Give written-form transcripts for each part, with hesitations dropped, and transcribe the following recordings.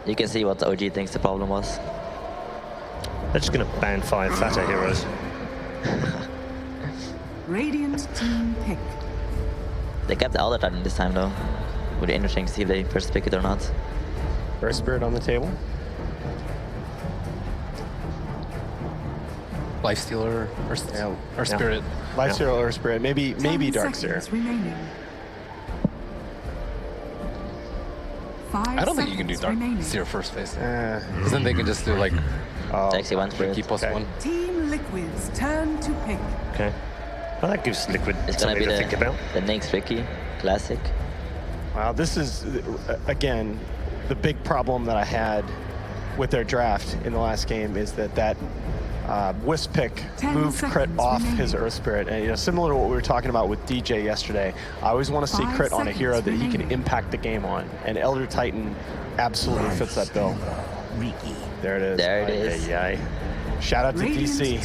You can see what OG thinks the problem was. They're just going to ban 5 fatter heroes. Radiant team pick. They kept the Elder Titan this time though. Would be interesting to see if they first pick it or not. First Spirit on the table. Lifestealer or Spirit. Lifestealer or Spirit. Maybe Darkseer. Remaining. I don't think you can do Darkseer first phase. Because then they can just do like Actually, one Spirit. Ricky plus 1. Team Liquid's turn to pick. Okay. Well, that gives Liquid It's gonna something be to think about. the next Ricky classic. Wow, this is, again, the big problem that I had with their draft in the last game is that Wisp pick moved Crit off his Earth Spirit. And similar to what we were talking about with DJ yesterday, I always want to see Crit on a hero that he can impact the game on. And Elder Titan absolutely fits that bill. There it is. There it is. Shout out to DC.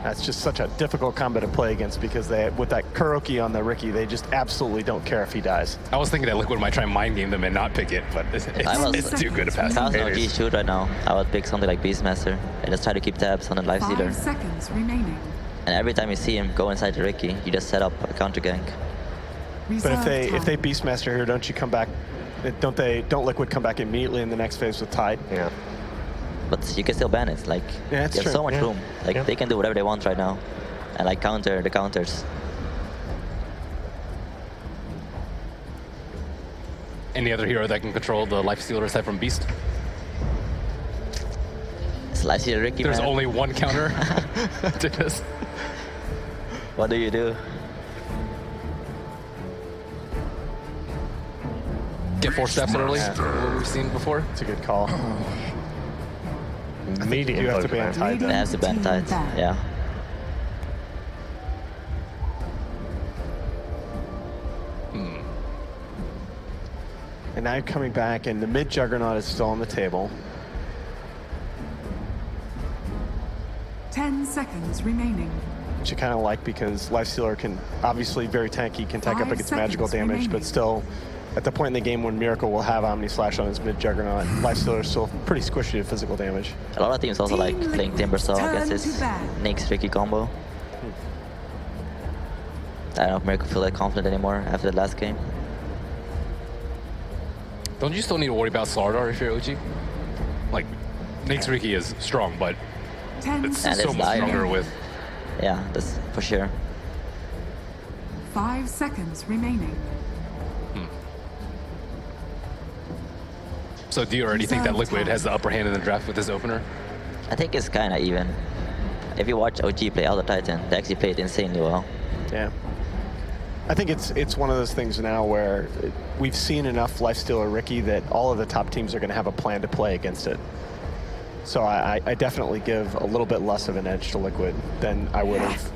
That's just such a difficult combo to play against because with that Kuroki on the Ricky, they just absolutely don't care if he dies. I was thinking that Liquid might try and mind game them and not pick it, but it's too good to pass. If I was an OG shoot right now, I would pick something like Beastmaster and just try to keep tabs on the Lifestealer. 5 seconds remaining. And every time you see him go inside the Ricky, you just set up a counter gank. But if they Beastmaster here, don't you come back? Don't Liquid come back immediately in the next phase with Tide? Yeah. But you can still ban it. Like, yeah, there's so much room. Like, they can do whatever they want right now, and like counter the counters. Any other hero that can control the Lifestealer aside from Beast? It's Lifestealer Ricky. There's man. only one counter to this. What do you do? Get 4 steps early, what we've seen before. It's a good call. Immediate you have to ban Tide. They have to ban Tide. Yeah. And now you're coming back, and the mid Juggernaut is still on the table. 10 seconds remaining. Which you kind of like because Lifestealer can obviously very tanky, can tank up against magical damage, but still at the point in the game when Miracle will have Omni Slash on his mid Juggernaut, Lifestealer is still pretty squishy to physical damage. A lot of teams also like playing Timbersaw against this Nyx Ricky combo. I don't know if Miracle feel that confident anymore after the last game. Don't you still need to worry about Slardar if you're OG? Like, Nyx Ricky is strong, but it's so much stronger with... Yeah, that's for sure. 5 seconds remaining. So do you already think that Liquid has the upper hand in the draft with this opener? I think it's kind of even. If you watch OG play Elder Titan, they actually played insanely well. Yeah. I think it's one of those things now where we've seen enough Lifestealer Ricky that all of the top teams are going to have a plan to play against it. So I definitely give a little bit less of an edge to Liquid than I would have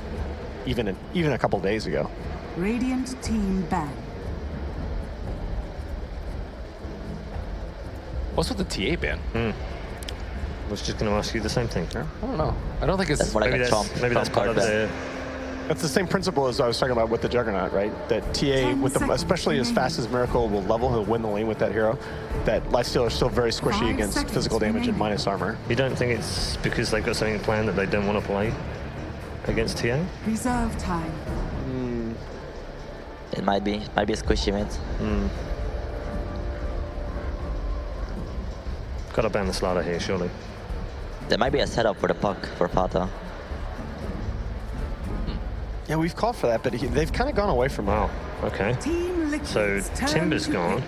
even a couple days ago. Radiant team ban. What's with the TA ban? I was just going to ask you the same thing. I don't know. I don't think it's... That's more like Maybe that's part of the... That's the same principle as I was talking about with the Juggernaut, right? That TA, with the, especially as fast as Miracle will level, he'll win the lane with that hero. That Lifestealer is still very squishy against physical damage and minus armor. You don't think it's because they've got something planned that they don't want to play against TA? Reserve time. It might be a squishy mid. Got to ban the Slaughter here, surely. There might be a setup for the puck for Pata. Yeah, we've called for that, but they've kind of gone away from it. Wow, okay. So Timber's gone.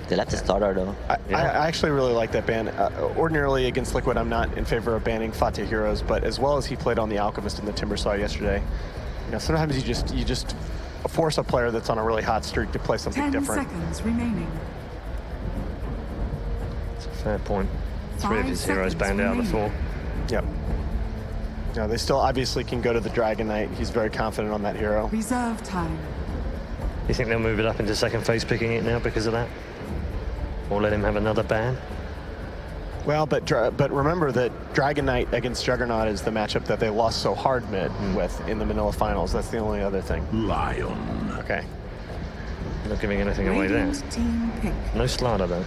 They left the starter though. I actually really like that ban. Ordinarily against Liquid, I'm not in favor of banning Fatih heroes, but as well as he played on the Alchemist and the Timbersaw yesterday, sometimes you just force a player that's on a really hot streak to play something different. 10 seconds remaining. It's a fair point. 3 of his heroes banned out of the 4. Yep. They still obviously can go to the Dragon Knight. He's very confident on that hero. Reserve time. You think they'll move it up into second phase picking it now because of that? Or let him have another ban? Well, but remember that Dragon Knight against Juggernaut is the matchup that they lost so hard mid with in the Manila finals. That's the only other thing. Lion. Okay. Not giving anything away there. Radiant team pick. No Slardar though.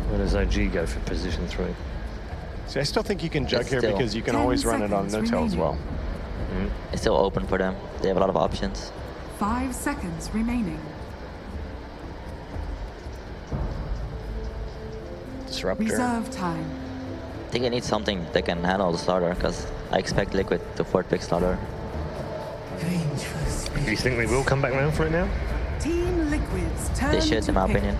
Where does OG go for position 3? See, I still think you can jug It's here still because you can 10 always run it on seconds no-tail as remaining. well. It's still open for them. They have a lot of options. 5 seconds remaining. Disruptor. Reserve time. I think they need something that can handle the starter, because I expect Liquid to 4th pick starter. Do you think they will come back round for it now? Team Liquid's turn They should, to in my pick. opinion.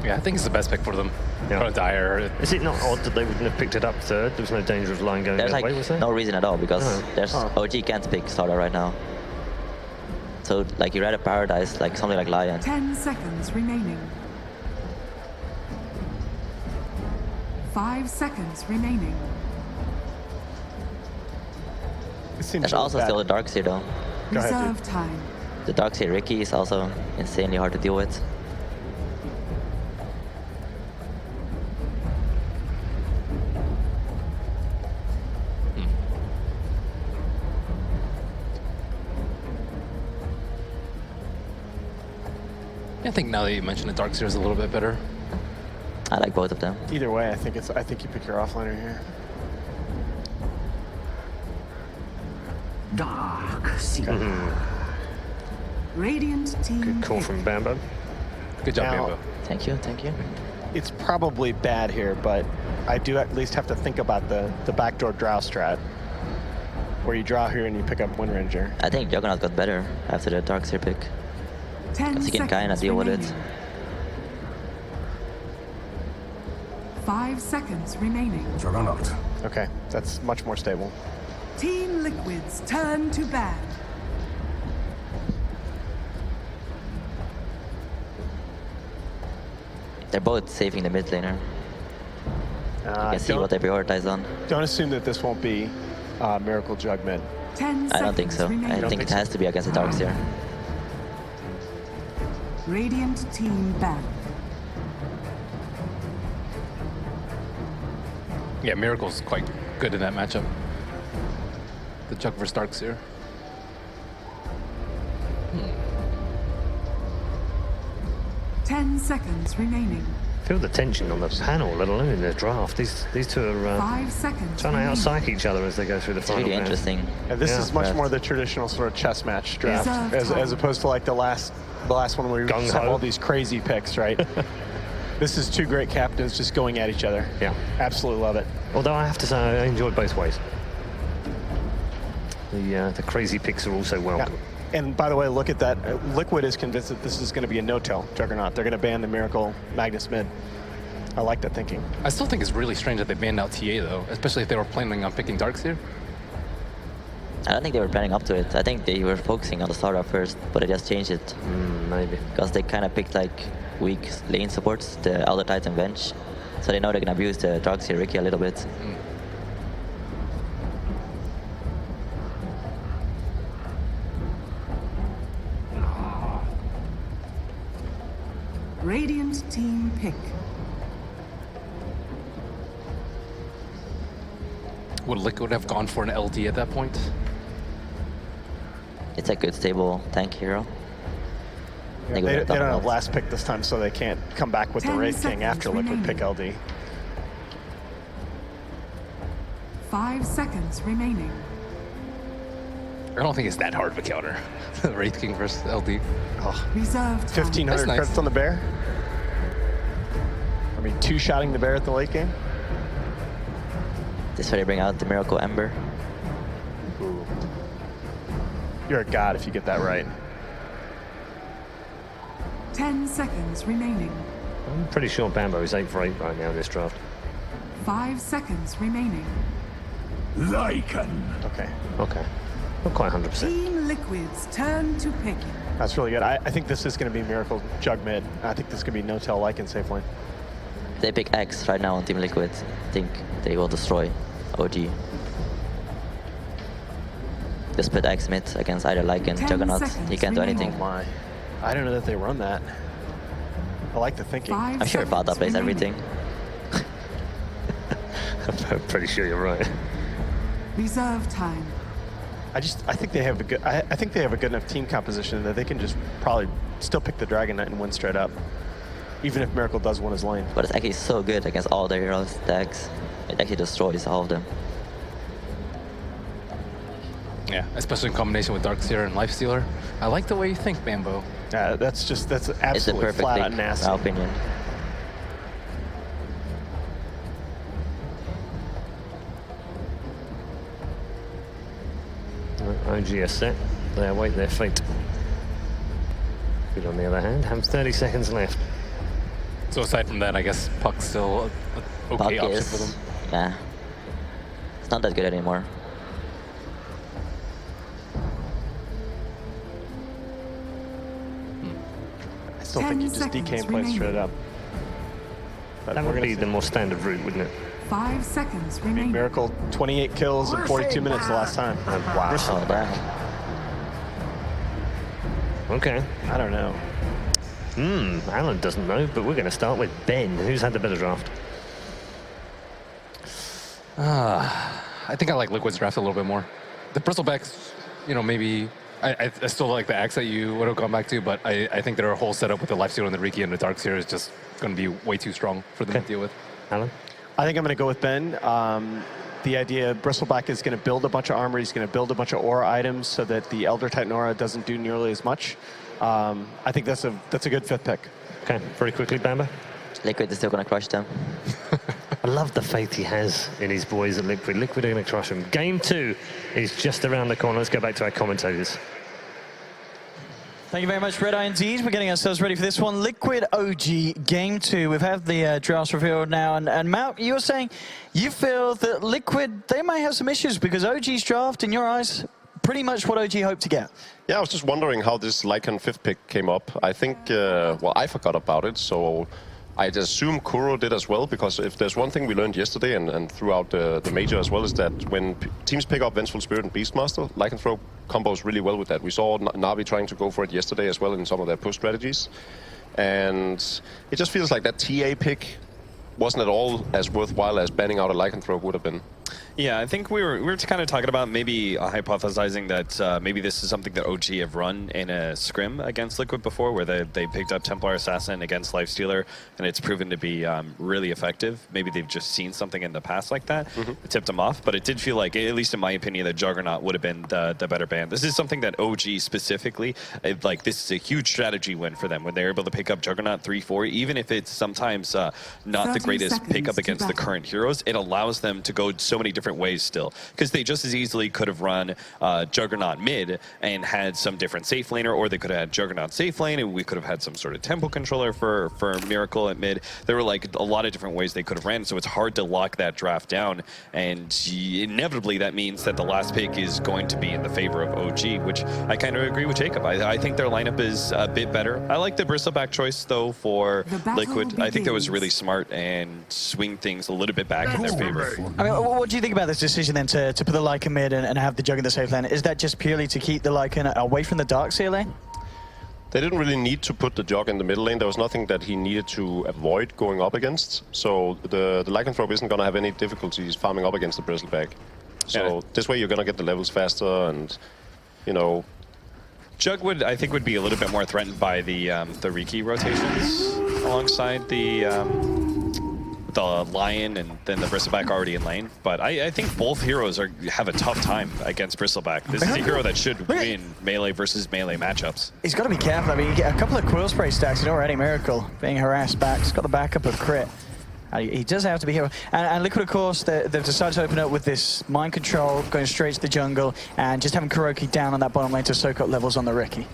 Yeah, I think it's the best pick for them. Yeah. Kind of dire. Is it not odd that they wouldn't have picked it up 3rd? There was no danger of line going There's the like other way, was there? no reason at all, because Oh. there's OG can't pick starter right now. So like you rather Paradise, like something like Lion. 10 seconds remaining. 5 seconds remaining. It seems There's really also bad. still the Darkseer though. Go ahead, Reserve dude. time. The Darkseer Ricky is also insanely hard to deal with. I think now that you mentioned it, Darkseer is a little bit better. I like both of them. Either way, I think you pick your offliner here. Dark Sea. Radiant team Good call pick. from Bambo. Good job, Now- Bambo. Thank you, thank you. It's probably bad here, but I do at least have to think about the backdoor drow strat, where you draw here and you pick up Wind Ranger. I think Juggernaut got better after the Darkseer pick. 10 Because he can kinda seconds deal with it. remaining. 5 seconds remaining. Juggernaut. Okay, that's much more stable. Team Liquid's turn to ban. They're both saving the mid laner. You can see Don't- what they prioritize on. Don't assume that this won't be Miracle Jug mid. 10 I don't think so. seconds I remaining. think it think has to be against the Darkseer. Radiant team ban. Yeah, Miracle's quite good in that matchup. The Jug versus Darkseer. 10 seconds remaining. Feel the tension on the panel, let alone in the draft. These two are 5 seconds trying to remaining. out-psych each other as they go through the It's final really round. interesting. And this Yeah, is much right. more the traditional sort of chess match draft, Reserve as time. opposed to like the last one where we just have Gung-ho. all these crazy picks, right? This is two great captains just going at each other. Yeah. Absolutely love it. Although I have to say, I enjoyed both ways. The crazy picks are also Yeah. welcome. And by the way, look at that. Liquid is convinced that this is going to be a no-tail Juggernaut. They're going to ban the Miracle Magnus mid. I like that thinking. I still think it's really strange that they banned out TA though, especially if they were planning on picking Darkseer. I don't think they were planning up to it. I think they were focusing on the starter first, but they just changed it. Maybe. Because they kind of picked like weak lane supports, the Elder Titan bench. So they know they can abuse the Darkseer Ricky a little bit. Radiant team pick. Would Liquid have gone for an LD at that point? It's a good stable tank hero. I think we They would've don't done have well. last pick this time, so they can't come back with the 10 Wraith King seconds after Liquid pick remaining. LD. 5 seconds remaining. I don't think it's that hard of a counter. Wraith King versus LD. Reserve time. 1,500 That's nice. credits on the bear. I mean, two-shotting the bear at the late game. This is where they bring out the Miracle Ember. Ooh. You're a god if you get that right. 10 seconds remaining. I'm pretty sure Bambo is 8 for 8 right now in this draft. 5 seconds remaining. Lycan. Okay, Okay. Not quite 100%. Team Liquid's turn to pick. that's really good. I think this is going to be Miracle Jug mid. I think this is going to be no-tail like in safe lane. If they pick X right now on Team Liquid, I think they will destroy OG. the split X mid against either Lycan, 10 Juggernaut. seconds He can't do remaining. anything. Oh my. I don't know that they run that. I like the thinking. 5 I'm sure Vada seconds plays remaining. everything. I'm pretty sure you're right. Reserve time. I think they have a good. I think they have a good enough team composition that they can just probably still pick the Dragon Knight and win straight up, even if Miracle does win his lane. But it's actually so good against all their heroes decks. It actually destroys all of them. Yeah, especially in combination with Darkseer and Lifestealer. I like the way you think, Bambo. That's It's the absolutely perfect flat pick, out in nasty. my opinion. OG are set. They await their fate. Good on the other hand, have 30 seconds left. So aside from that, I guess Puck's still an Puck okay option is, for them. yeah, it's not that good anymore. I still 10 think you just DK seconds and play remaining. straight up. But That we're would gonna be see. the more standard route, wouldn't it? 5 seconds I mean, remaining. Miracle, 28 kills in 42 minutes the last time. Wow. Oh, damn. Okay. I don't know. Alan doesn't know, but we're going to start with Ben. Who's had the better draft? I think I like Liquid's draft a little bit more. The Bristlebacks, you know, maybe I still like the axe that you would have gone back to, but I think their whole setup with the Lifestealer and the Riki and the Darkseer is just going to be way too strong for them to deal with. Alan? I think I'm going to go with Ben. The idea Bristleback is going to build a bunch of armor. He's going to build a bunch of aura items so that the Elder Titan aura doesn't do nearly as much. I think that's a good fifth pick. Okay, very quickly, Bamba. Liquid is still gonna crush them. I love the faith he has in his boys at Liquid. Liquid are going to crush him. Game 2 is just around the corner. Let's go back to our commentators. Thank you very much, Red Eye indeed. We're getting ourselves ready for this one. Liquid OG Game 2. We've had the drafts revealed now. And Matt, you were saying you feel that Liquid, they might have some issues because OG's draft, in your eyes, pretty much what OG hoped to get. Yeah, I was just wondering how this Lycan 5th pick came up. I think, well, I forgot about it, so I'd assume Kuro did as well, because if there's one thing we learned yesterday and throughout the major as well, is that when teams pick up Vengeful Spirit and Beastmaster, Lycanthrope combos really well with that. We saw Navi trying to go for it yesterday as well in some of their push strategies. And it just feels like that TA pick wasn't at all as worthwhile as banning out a Lycanthrope would have been. Yeah, I think we were kind of talking about maybe hypothesizing that maybe this is something that OG have run in a scrim against Liquid before, where they picked up Templar Assassin against Lifestealer, and it's proven to be really effective. Maybe they've just seen something in the past like that, that tipped them off. But it did feel like, at least in my opinion, that Juggernaut would have been the better ban. This is something that OG specifically, like this is a huge strategy win for them when they're able to pick up Juggernaut 3-4, even if it's sometimes not the greatest pickup against the current heroes. It allows them to go so many different ways still, because they just as easily could have run Juggernaut mid and had some different safe laner, or they could have had Juggernaut safe lane and we could have had some sort of tempo controller for Miracle at mid. There were like a lot of different ways they could have ran, so it's hard to lock that draft down, and inevitably that means that the last pick is going to be in the favor of OG, which I kind of agree with Jacob. I think their lineup is a bit better. I like the Bristleback choice though for Liquid. I think that was really smart and swing things a little bit back in their favor. I mean, what do you think about this decision then to put the Lycan mid and have the Jug in the safe lane? Is that just purely to keep the Lycan away from the Darkseer lane? They didn't really need to put the Jug in the middle lane. There was nothing that he needed to avoid going up against. So the Lycanthrope isn't going to have any difficulties farming up against the Bristleback. So this way you're going to get the levels faster, and, you know... Jug would, I think, would be a little bit more threatened by the Riki rotations alongside the Lion and then the Bristleback already in lane. But I think both heroes have a tough time against Bristleback. This is a hero that should win melee versus melee matchups. He's got to be careful. I mean, you get a couple of Quill Spray stacks and already Miracle being harassed back. He's got the backup of crit. He does have to be here. And Liquid, of course, they've decided to open up with this mind control, going straight to the jungle, and just having Kuroki down on that bottom lane to soak up levels on the Riki.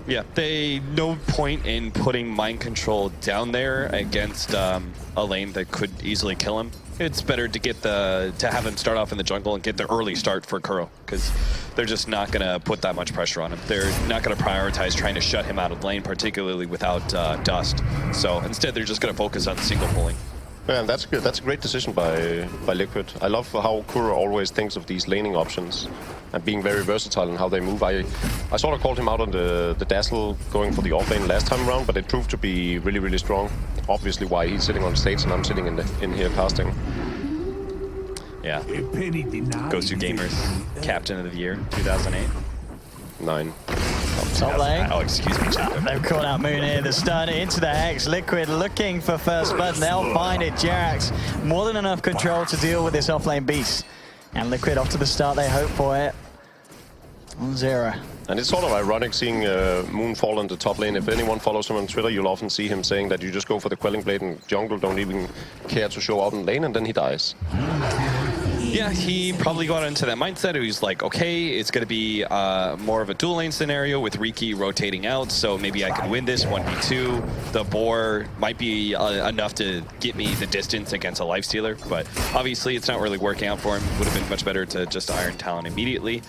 Yeah, no point in putting mind control down there against a lane that could easily kill him. It's better to get to have him start off in the jungle and get the early start for Kuro, because they're just not going to put that much pressure on him. They're not going to prioritize trying to shut him out of lane, particularly without Dust. So instead, they're just going to focus on single pulling. Yeah, and that's good. That's a great decision by Liquid. I love how Kuro always thinks of these laning options and being very versatile in how they move. I sort of called him out on the Dazzle going for the off lane last time around, but it proved to be really, really strong. Obviously why he's sitting on stage and I'm sitting in here casting. Yeah. Goes to Gamers Captain of the Year 2008. 9. Top lane. Oh, excuse me, Chaco. They've caught out Moon here. The stun into the Hex. Liquid looking for first blood. They'll find it. Jerax more than enough control to deal with this offlane beast. And Liquid off to the start. They hope for it. 1-0. And it's sort of ironic seeing Moon fall in the top lane. If anyone follows him on Twitter, you'll often see him saying that you just go for the Quelling Blade and jungle don't even care to show out in lane, and then he dies. Yeah, he probably got into that mindset. He was like, okay, it's going to be more of a dual lane scenario with Riki rotating out, so maybe I can win this 1v2. The boar might be enough to get me the distance against a lifestealer, but obviously it's not really working out for him. Would have been much better to just Iron Talon immediately.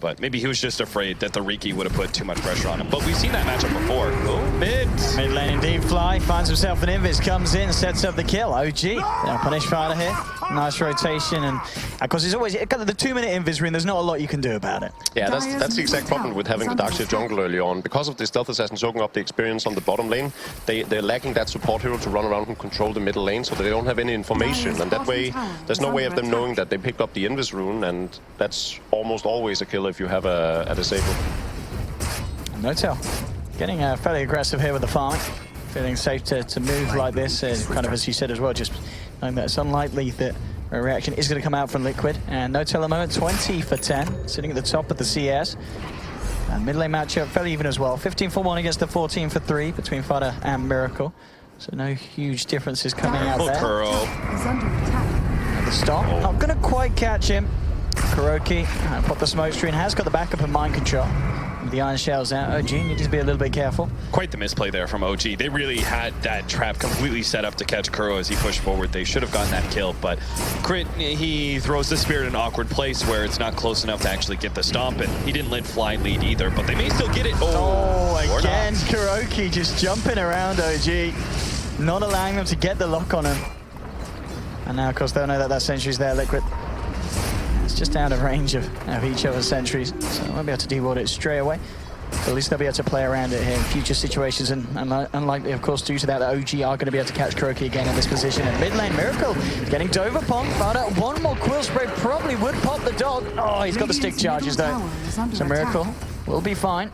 But maybe he was just afraid that the Riki would have put too much pressure on him. But we've seen that matchup before. Oh, mid. Mid lane indeed. Fly finds himself an invis, comes in, sets up the kill. OG. They'll punish Fada here. Nice rotation, and of course it's always kind of the 2-minute invis ring. There's not a lot you can do about it. Yeah, that's the exact problem with having the Darkseer jungle early on. Because of the stealth assassin soaking up the experience on the bottom lane, they're lacking that support hero to run around and control the middle lane, so they don't have any information. And that way, there's no way of them knowing that they picked up the invis rune, and that's almost always a kill if you have a disable. Notel getting fairly aggressive here with the farming. Feeling safe to move like this, kind of as you said as well, just knowing that it's unlikely that a reaction is going to come out from Liquid. And Notel at the moment, 20 for 10, sitting at the top of the CS. Mid lane matchup fairly even as well. 15 for 1 against the 14 for 3 between Fada and Miracle. So no huge differences coming out there. Kuro. At the stop, not going to quite catch him. Kuroki, pop the smoke screen, has got the backup of mind control. The iron shells out. OG, you need to be a little bit careful. Quite the misplay there from OG. They really had that trap completely set up to catch Kuro as he pushed forward. They should have gotten that kill, but Crit, he throws the spear in an awkward place where it's not close enough to actually get the stomp, and he didn't let Fly lead either, but they may still get it. Oh, again, Kuroki just jumping around OG, not allowing them to get the lock on him. And now, of course, they'll know that that sentry's there, Liquid. It's just out of range of each other's sentries, so they won't be able to deward it straight away. But at least they'll be able to play around it here in future situations, and unlikely, of course, due to that, the OG are going to be able to catch Kuroki again in this position. And mid lane, Miracle getting dove upon. Fada, one more quill spray probably would pop the dog. Oh, he's got the stick charges though. So Miracle will be fine.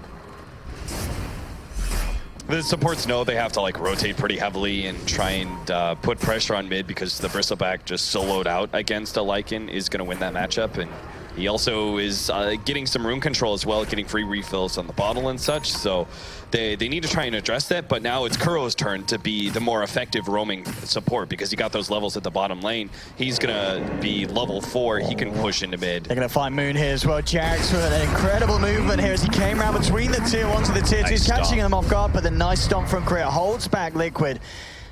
The supports know they have to like rotate pretty heavily and try and put pressure on mid, because the Bristleback just soloed out against a Lycan is going to win that matchup. And he also is getting some room control as well, getting free refills on the bottle and such. So they need to try and address that. But now it's Kuro's turn to be the more effective roaming support, because he got those levels at the bottom lane. He's going to be level 4. He can push into mid. They're going to find Moon here as well. Jerax with an incredible movement here as he came around between the tier 1 to the tier 2. He's catching them off guard, but the nice stomp from Crit holds back Liquid.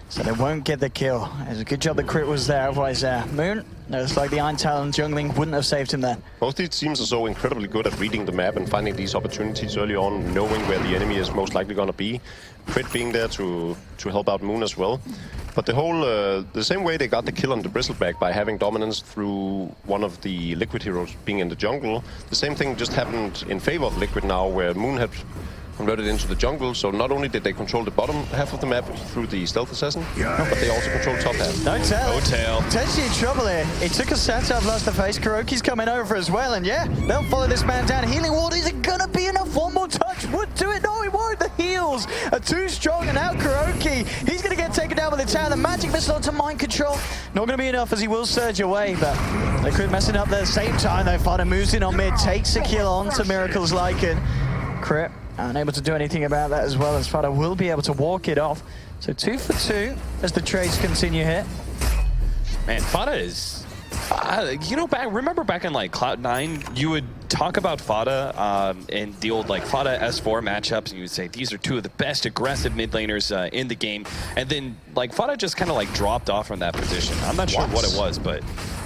So they won't get the kill. It's a good job that Crit was there, otherwise Moon, it's like the Iron Talon jungling wouldn't have saved him there. Both these teams are so incredibly good at reading the map and finding these opportunities early on, knowing where the enemy is most likely going to be. Crit being there to help out Moon as well. But the whole, the same way they got the kill on the Bristleback by having dominance through one of the Liquid heroes being in the jungle, the same thing just happened in favor of Liquid now, where Moon had converted into the jungle, so not only did they control the bottom half of the map through the stealth assassin, but they also controlled top half. No tail. Potentially in trouble here. It took a setup, lost the face. Kuroki's coming over as well, and yeah, they'll follow this man down. Healing ward isn't gonna be enough. One more touch would do it. No, it won't. The heals are too strong, and now Kuroki, he's gonna get taken down with the tower. The magic missile to mind control, not gonna be enough as he will surge away, but Liquid messing up there at the same time though. Fada moves in on mid, takes a kill on to Miracle's Lycan. Crit unable to do anything about that as well, as Fada will be able to walk it off. So 2 for 2 as the trades continue here. Man, Fada is, you know, remember back in like Cloud9, you would talk about Fada and the old like Fada S4 matchups, and you would say these are 2 of the best aggressive mid laners in the game. And then like Fada just kind of like dropped off from that position. I'm not sure what it was, but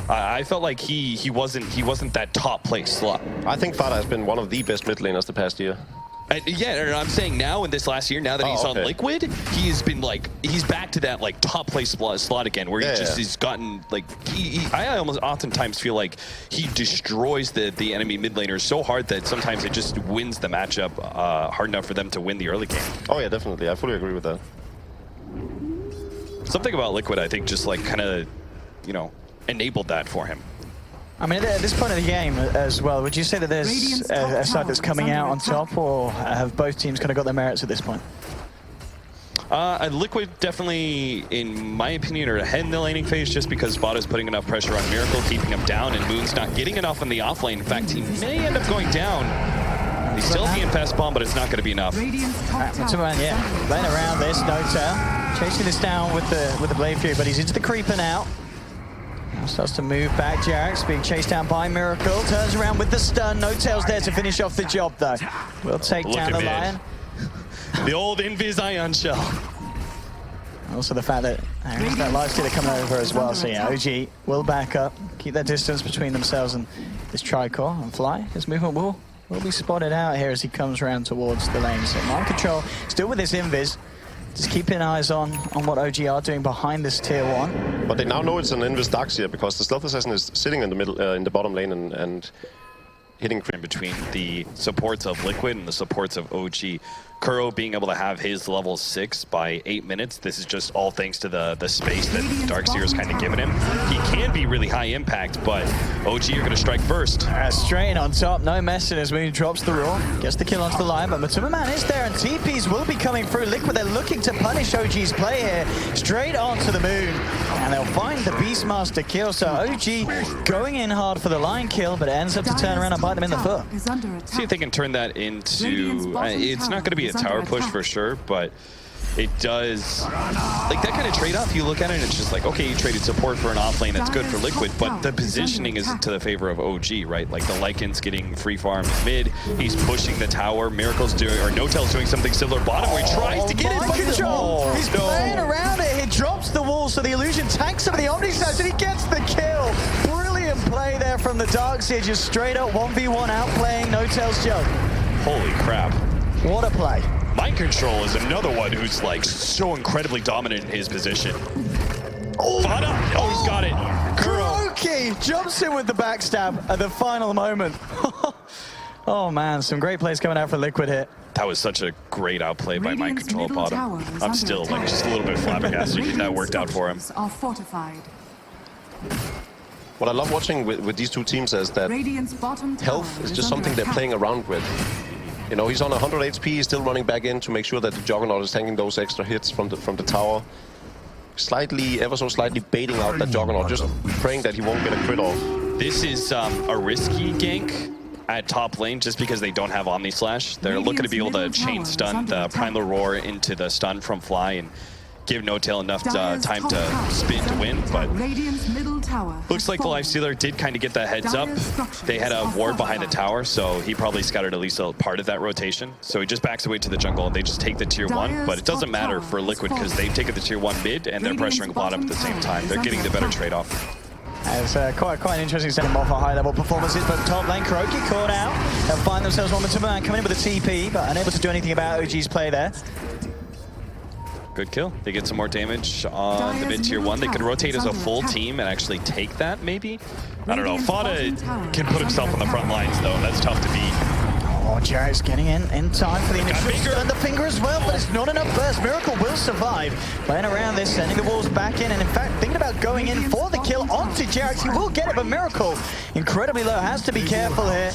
I felt like he wasn't that top place slot. I think Fada has been one of the best mid laners the past year. Yeah, I'm saying now in this last year, now that he's on Liquid, he has been like, he's back to that like top place slot again, where he just has gotten like, I almost oftentimes feel like he destroys the enemy mid laners so hard that sometimes it just wins the matchup hard enough for them to win the early game. Oh yeah, definitely. I fully agree with that. Something about Liquid, I think, just like kind of, you know, enabled that for him. I mean, at this point of the game as well, would you say that there's a side that's coming out on top, or have both teams kind of got their merits at this point? Liquid definitely, in my opinion, are ahead in the laning phase just because Spot is putting enough pressure on Miracle, keeping him down, and Moon's not getting enough in the offlane. In fact, he may end up going down. He's still at the infest bomb, but it's not going to be enough. Yeah, playing around this, NoTail, chasing this down with the Blade Fury, but he's into the creeper now. Now starts to move back. Jarex being chased down by Miracle, turns around with the stun. NoTail's there to finish off the job though. We'll take down the Lion. The old Invis Ion Shell. Also the fact that there's that Lifestealer coming over as well. So yeah, OG will back up, keep that distance between themselves and this Tricore and Fly. His movement will be spotted out here as he comes around towards the lane. So Mind Control still with this Invis. Just keeping eyes on what OG are doing behind this tier 1. But they now know it's an Invis Darkseer because the Stealth Assassin is sitting in the middle, in the bottom lane and hitting in between the supports of Liquid and the supports of OG. Kuro being able to have his level 6 by 8 minutes. This is just all thanks to the space that Darkseer's kind of given him. He can be really high impact, but OG are going to strike first. Straight on top, no messing as Moon drops the roar. Gets the kill onto the Lion, but Matuma Man is there and TPs will be coming through. Liquid, they're looking to punish OG's play here. Straight onto the Moon. And they'll find the Beastmaster kill. So OG going in hard for the Lion kill, but it ends up to turn around and bite them in the foot. See if they can turn that into... it's not going to be a tower push for sure, but it does, like that kind of trade-off, you look at it and it's just like, okay, you traded support for an offlane that's good for Liquid, but the positioning isn't to the favor of OG, right? Like the Lycan's getting free farm in mid, he's pushing the tower, Miracle's doing, or NoTail's doing something similar bottom where he tries to get it. Control. He's playing around it, he drops the wall, so the illusion tanks some of the Omni Snaps and he gets the kill. Brilliant play there from the Darkseer, just straight up 1v1 outplaying NoTail's Jug. Holy crap. What a play. Mind Control is another one who's like so incredibly dominant in his position. Vada! Oh, he's got it. Kuroki jumps in with the backstab at the final moment. Oh man, some great plays coming out for Liquid here. That was such a great outplay by Mind Control bottom. I'm still like just a little bit flabbergasted that worked out for him. What I love watching with these two teams is that health is just something they're playing around with. You know, he's on 100 HP, he's still running back in to make sure that the Juggernaut is tanking those extra hits from the tower. Slightly, ever so slightly baiting out that Juggernaut, just praying that he won't get a crit off. This is a risky gank at top lane just because they don't have Omni Slash. They're looking to be able to chain stun the Primal Roar into the stun from Fly and give NoTail enough time to spin to win, but looks like the Lifestealer did kind of get that heads up. They had a ward behind the tower, so he probably scattered at least a part of that rotation. So he just backs away to the jungle and they just take the tier 1, but it doesn't matter for Liquid because they've taken the tier 1 mid and they're pressuring bottom at the same time. They're getting the better trade-off. It's quite an interesting setting off for high-level performances, but top lane, Kuroki caught out. They'll find themselves one Matuma Man coming in with a TP, but unable to do anything about OG's play there. Good kill. They get some more damage on the mid tier 1. They could rotate as a full team and actually take that, maybe? I don't know. Fada can put himself on the front lines, though. That's tough to beat. Oh, Jarex getting in time for the initial stun. The finger as well, but it's not enough burst. Miracle will survive. Playing around this, sending the walls back in, and in fact, thinking about going in for the kill onto Jarex. He will get it, but Miracle, incredibly low, has to be careful here.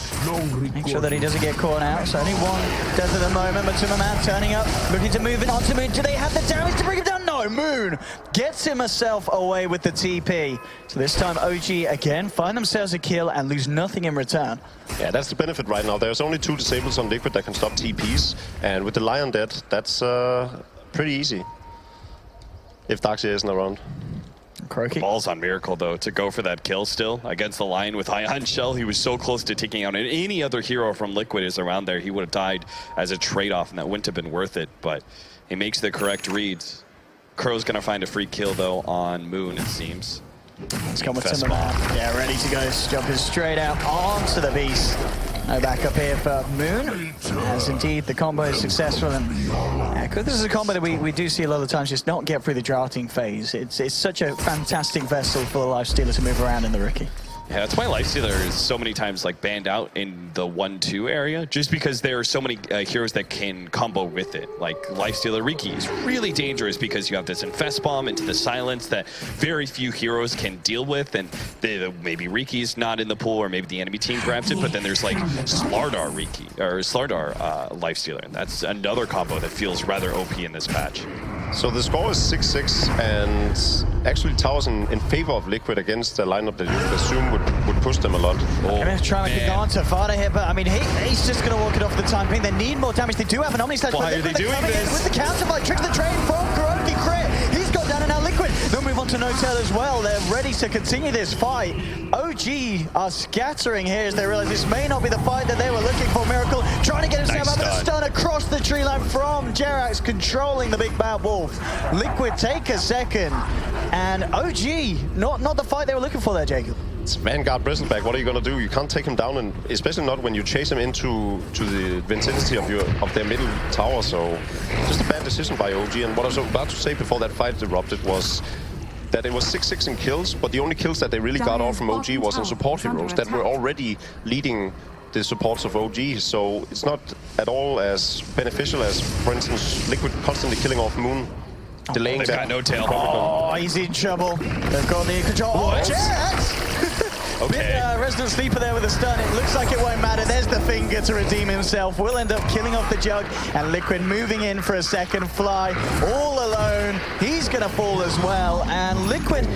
Make sure that he doesn't get caught out. So only one death at the moment. Matuma Man turning up, looking to move it onto Moon. Do they have the damage to bring him down? No, Moon gets himself away with the TP. So this time, OG again find themselves a kill and lose nothing in return. Yeah, that's the benefit right now. There's only 2 disables on Liquid that can stop TPs, and with the Lion dead, that's pretty easy. If Darkseer isn't around. The ball's on Miracle, though, to go for that kill still against the Lion with Ion Shell. He was so close to taking out any other hero from Liquid is around there. He would have died as a trade-off, and that wouldn't have been worth it, but he makes the correct reads. Kuro's going to find a free kill, though, on Moon, it seems. Let's come with Timberman. Yeah, ready to go. Jumping straight out onto the Beast. No backup here for Moon, as indeed the combo is successful. And this is a combo that we do see a lot of times just not get through the drafting phase. It's such a fantastic vessel for the Lifestealer to move around in the rookie. Yeah, that's why Lifestealer is so many times like banned out in the 1-2 area, just because there are so many heroes that can combo with it. Like Lifestealer Riki is really dangerous because you have this Infest Bomb into the silence that very few heroes can deal with, and maybe Riki's not in the pool, or maybe the enemy team grabs it, but then there's like Slardar Riki, or Slardar Lifestealer, and that's another combo that feels rather OP in this patch. So the score is 6-6, and actually towers in favor of Liquid against the lineup that you would assume would push them a lot. Gonna try and kick on to Fada here, but I mean, he's just gonna walk it off for the time being. They need more damage. They do have an Omni Slash. Why are they doing this? With the counterfight, trick the train from Kuroki crit. He's got down, and now Liquid. They'll move on to Notel as well. They're ready to continue this fight. OG are scattering here as they realize this may not be the fight that they were looking for. Miracle trying to get himself out, but a stun across the tree line from Jerax, controlling the big bad wolf. Liquid take a second, and OG, not the fight they were looking for there, Jacob. It's Vanguard Bristleback. What are you gonna do? You can't take him down, and especially not when you chase him into the vicinity of their middle tower. So just a bad decision by OG. And what I was about to say before that fight erupted was that it was 6-6 in kills, but the only kills that they really got off from OG was in support heroes that were already leading the supports of OG. So it's not at all as beneficial as, for instance, Liquid constantly killing off Moon. Delaying They've got no tail. Oh, he's in trouble. They've got the control. Oh, Jerax! Okay. Big Resident Sleeper there with a stun. It looks like it won't matter. There's the finger to redeem himself. Will end up killing off the Jug, and Liquid moving in for a second fly. All alone. He's going to fall as well, and Liquid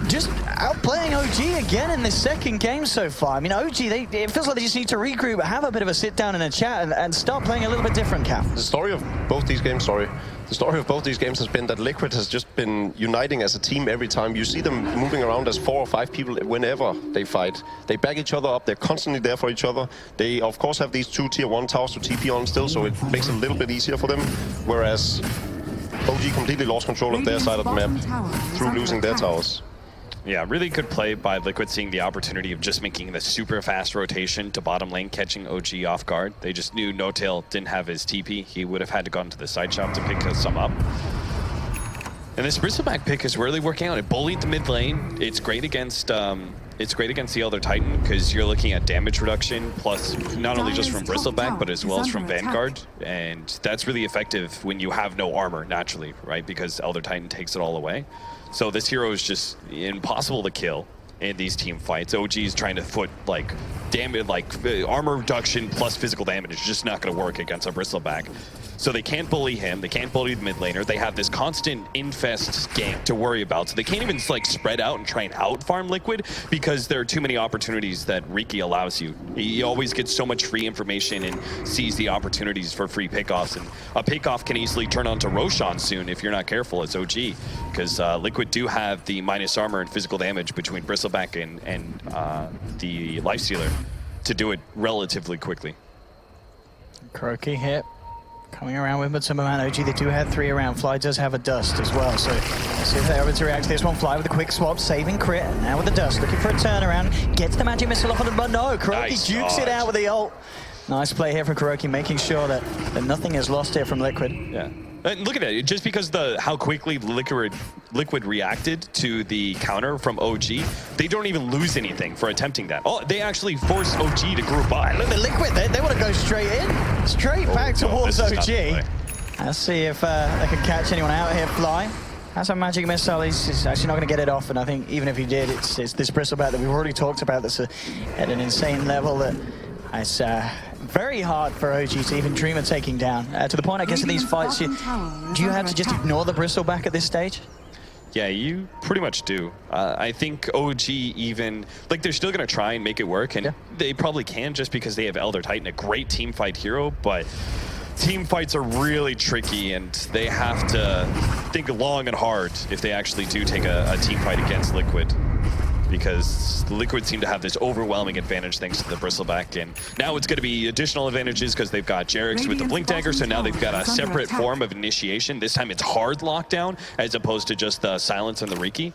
just outplaying OG again in this second game so far. I mean, OG, it feels like they just need to regroup, have a bit of a sit down and a chat, and start playing a little bit different, Cap. The story of both these games, has been that Liquid has just been uniting as a team every time. You see them moving around as 4 or 5 people whenever they fight. They back each other up. They're constantly there for each other. They, of course, have these 2 tier 1 towers to TP on still, so it makes it a little bit easier for them. Whereas OG completely lost control of their side of the map through losing their towers. Yeah, really good play by Liquid, seeing the opportunity of just making the super fast rotation to bottom lane, catching OG off guard. They just knew No-Tail didn't have his TP. He would have had to go into the side shop to pick some up. And this Bristleback pick is really working out. It bullied the mid lane. It's great against the Elder Titan because you're looking at damage reduction, plus not only just from Bristleback, but as well as from Vanguard. And that's really effective when you have no armor naturally, right? Because Elder Titan takes it all away. So this hero is just impossible to kill in these team fights. OG is trying to put like damage, like armor reduction plus physical damage is just not going to work against a Bristleback. So they can't bully him. They can't bully the mid laner. They have this constant infest gank to worry about. So they can't even like spread out and try and out farm Liquid because there are too many opportunities that Riki allows you. He always gets so much free information and sees the opportunities for free pickoffs. And a pickoff can easily turn on to Roshan soon if you're not careful as OG, because Liquid do have the minus armor and physical damage between Bristleback and the Lifestealer to do it relatively quickly. Kuroki hit. Coming around with some amount. OG, they do have 3 around. Fly does have a dust as well, so let's see if they're able to react to this one. Fly with a quick swap, saving crit, and now with the dust, looking for a turnaround. Gets the magic missile off on the but no, Kuroki jukes it out with the ult. Nice play here from Kuroki, making sure that nothing is lost here from Liquid. Yeah. And look at that, just because how quickly Liquid reacted to the counter from OG, they don't even lose anything for attempting that. Oh, they actually forced OG to group up. Look at Liquid, they want to go straight in, straight back towards OG. Let's see if they can catch anyone out here. Fly has a magic missile. He's actually not going to get it off, and I think even if he did, it's this Bristleback that we've already talked about that's at an insane level that it's very hard for OG to even dream of taking down. To the point, I guess, in these fights, do you have to just ignore the Bristleback at this stage? Yeah, you pretty much do. I think OG even, like, they're still going to try and make it work, and they probably can just because they have Elder Titan, a great team fight hero, but team fights are really tricky, and they have to think long and hard if they actually do take a team fight against Liquid, because Liquid seem to have this overwhelming advantage thanks to the Bristleback, and now it's going to be additional advantages because they've got Jerax with the Blink Dagger, so now they've got a separate form of initiation. This time it's hard lockdown as opposed to just the silence and the Riki.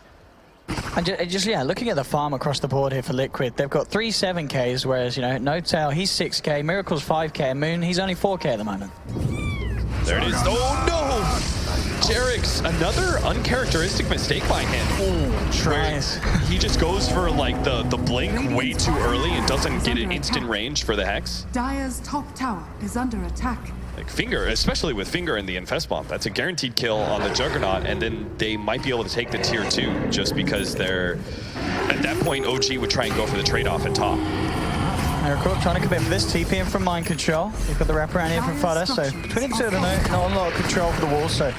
And just yeah, looking at the farm across the board here for Liquid, they've got 3 7Ks, whereas, you know, No-Tail, he's 6K, Miracle's 5K, and Moon, he's only 4K at the moment. There it is. Oh, no! Jarek's another uncharacteristic mistake by him. Ooh, tries. He just goes for, like, the blink way too early and doesn't get an instant range for the Hex. Dire's top tower is under attack. Like Finger, especially with Finger and the Infest Bomb, that's a guaranteed kill on the Juggernaut, and then they might be able to take the tier 2 just because they're... At that point, OG would try and go for the trade-off at top. Miracle trying to commit for this, TP in from Mind Control. They've got the wraparound here from Fudder, so between the two of them, not a lot of control for the wall, so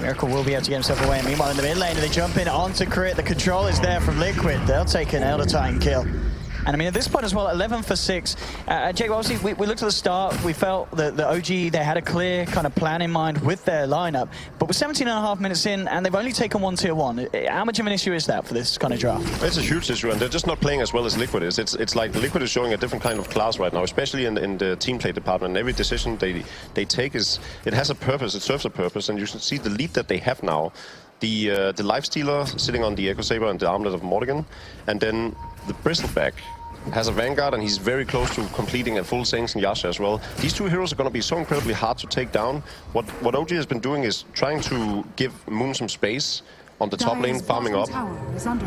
Miracle will be able to get himself away. And meanwhile, in the mid lane, they jump in onto Crit. The control is there from Liquid. They'll take an Elder Titan kill. And I mean, at this point as well, 11 for 6. Jake, obviously, we looked at the start. We felt that the OG, they had a clear kind of plan in mind with their lineup. But we're 17.5 minutes in, and they've only taken 1 tier 1. How much of an issue is that for this kind of draft? It's a huge issue, and they're just not playing as well as Liquid is. It's like Liquid is showing a different kind of class right now, especially in the team play department. Every decision they take it has a purpose. It serves a purpose, and you can see the lead that they have now. The Lifestealer sitting on the Echo Saber and the Armlet of Morrigan, and then the Bristleback has a Vanguard, and he's very close to completing a full Saints and Yasha as well. These two heroes are going to be so incredibly hard to take down. What OG has been doing is trying to give Moon some space on the top lane, farming up,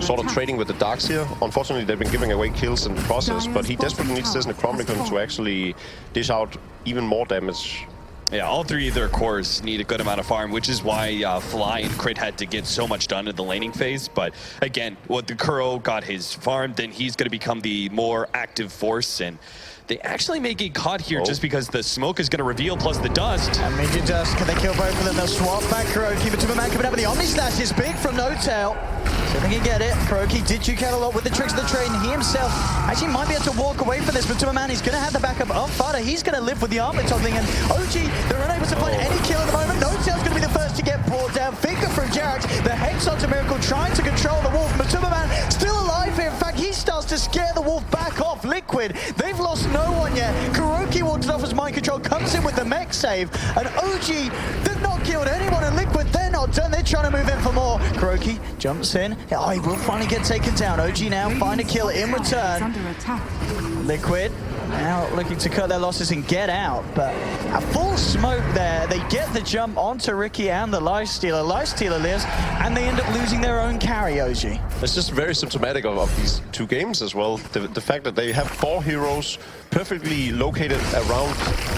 sort of trading with the Darkseer. Unfortunately, they've been giving away kills in the process, but he desperately needs this Necronomicon to actually dish out even more damage. Yeah, all 3 of their cores need a good amount of farm, which is why Fly and Crit had to get so much done in the laning phase. But again, what the Kuro got his farm, then he's going to become the more active force. And they actually may get caught here just because the smoke is going to reveal, plus the dust. And Midget Dust, can they kill both of them? They'll swap back Kuroki, but Superman coming up with the Omni Slash is big from No-Tail. So they can get it. Kuroki did juke out a lot with the tricks of the trade, and he himself actually might be able to walk away from this, but Superman, he's going to have the backup of Fada. He's going to live with the armor toggling, and OG, they're unable to find any kill at the moment. No-Tail's going to be the first to get brought down. Finger from Jarex, the Hex onto Miracle, trying to control the Wolf, but Superman still alive here. In fact, he starts to scare the Wolf back off. Liquid, they've lost no one yet. Kuroki walks off as Mind Control, comes in with the mech save, and OG, they've not killed anyone, and Liquid, they're not done. They're trying to move in for more. Kuroki jumps in. Oh, he will finally get taken down. OG now find a kill in return. Liquid now looking to cut their losses and get out, but a full smoke there. They get the jump onto Ricky and the Lifestealer. Lifestealer lives, and they end up losing their own carry, OG. It's just very symptomatic of these 2 games as well. The fact that they have 4 heroes perfectly located around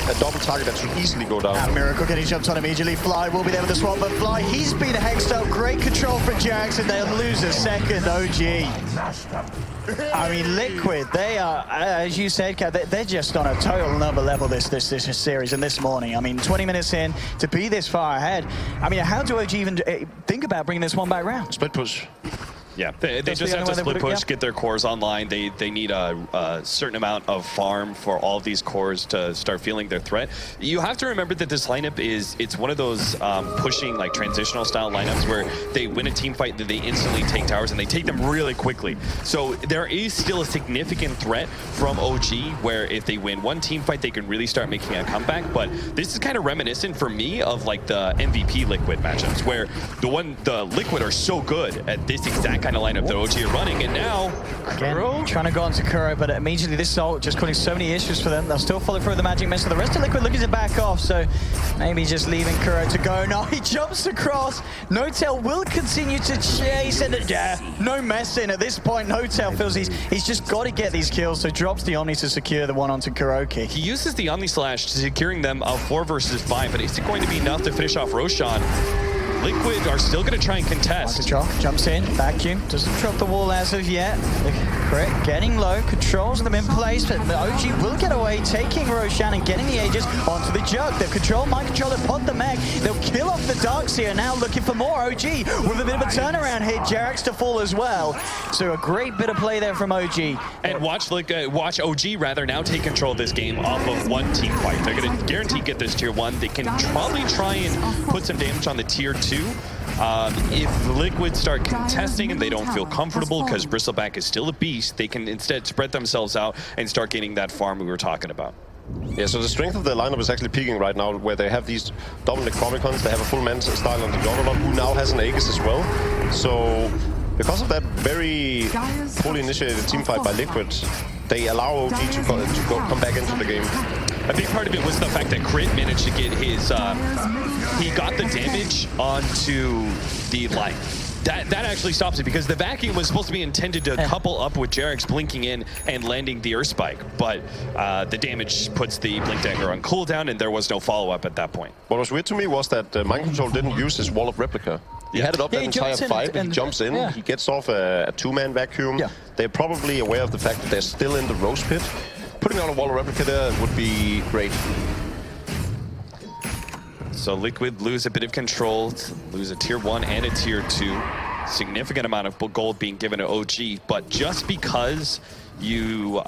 a double target that should easily go down. And Miracle getting jumped on immediately. Fly will be there with the swap, but Fly, he's been hexed up. Great control from Jackson. They'll lose a second, OG. I mean, Liquid, they are, as you said, Kat, they're just on a total another level this series and this morning. I mean, 20 minutes in to be this far ahead. I mean, how do OG even think about bringing this one back round? Split push. Yeah, they just have to split push, get their cores online. They need a certain amount of farm for all of these cores to start feeling their threat. You have to remember that this lineup it's one of those pushing, like, transitional style lineups where they win a team fight, then they instantly take towers, and they take them really quickly. So there is still a significant threat from OG, where if they win one team fight, they can really start making a comeback. But this is kind of reminiscent for me of, like, the MVP Liquid matchups, where the Liquid are so good at this exact kind of lineup that OG are running, and now Again, trying to go onto Kuro, but immediately this ult just causing so many issues for them. They'll still follow through with the magic missile. The rest of Liquid looking to back off, so maybe just leaving Kuro to go. No, he jumps across. No-Tail will continue to chase, and no messing at this point. No-Tail feels he's just got to get these kills, so drops the Omni to secure the one onto Kuroki. He uses the Omni Slash, securing them a 4 versus 5, but is it going to be enough to finish off Roshan? Liquid are still going to try and contest. Control jumps in, vacuum, doesn't drop the wall as of yet. Crit getting low, controls them in place, but the OG will get away, taking Roshan and getting the Aegis onto the Jug. They've controlled Mind Control, they've pod the mech, they'll kill off the Darkseer, now looking for more. OG with a bit of a turnaround hit, Jarex to fall as well. So a great bit of play there from OG. And watch OG rather now take control of this game off of one team fight. They're going to guarantee get this tier 1. They can probably try and put some damage on the tier 2. If Liquid start contesting and they don't feel comfortable because Bristleback is still a beast, they can instead spread themselves out and start getting that farm we were talking about. Yeah, so the strength of the lineup is actually peaking right now, where they have these double Necronomicons, they have a full man style on the Juggernaut, who now has an Aegis as well. So Because of that very poorly initiated team fight by Liquid, they allow OG to come back into the game. A big part of it was the fact that Crit managed to get his, he got the damage onto the light. That actually stops it, because the vacuum was supposed to be intended to couple up with Jarek's blinking in and landing the Earth Spike, but the damage puts the Blink Dagger on cooldown, and there was no follow-up at that point. What was weird to me was that Mind Control didn't use his Wall of Replica. He had it up that entire fight, but he jumps in, he gets off a two-man vacuum. They're probably aware of the fact that they're still in the Rose Pit. Putting on a Wall of Replica there would be great. So Liquid lose a bit of control, lose a tier 1 and a tier 2. Significant amount of gold being given to OG, but just because you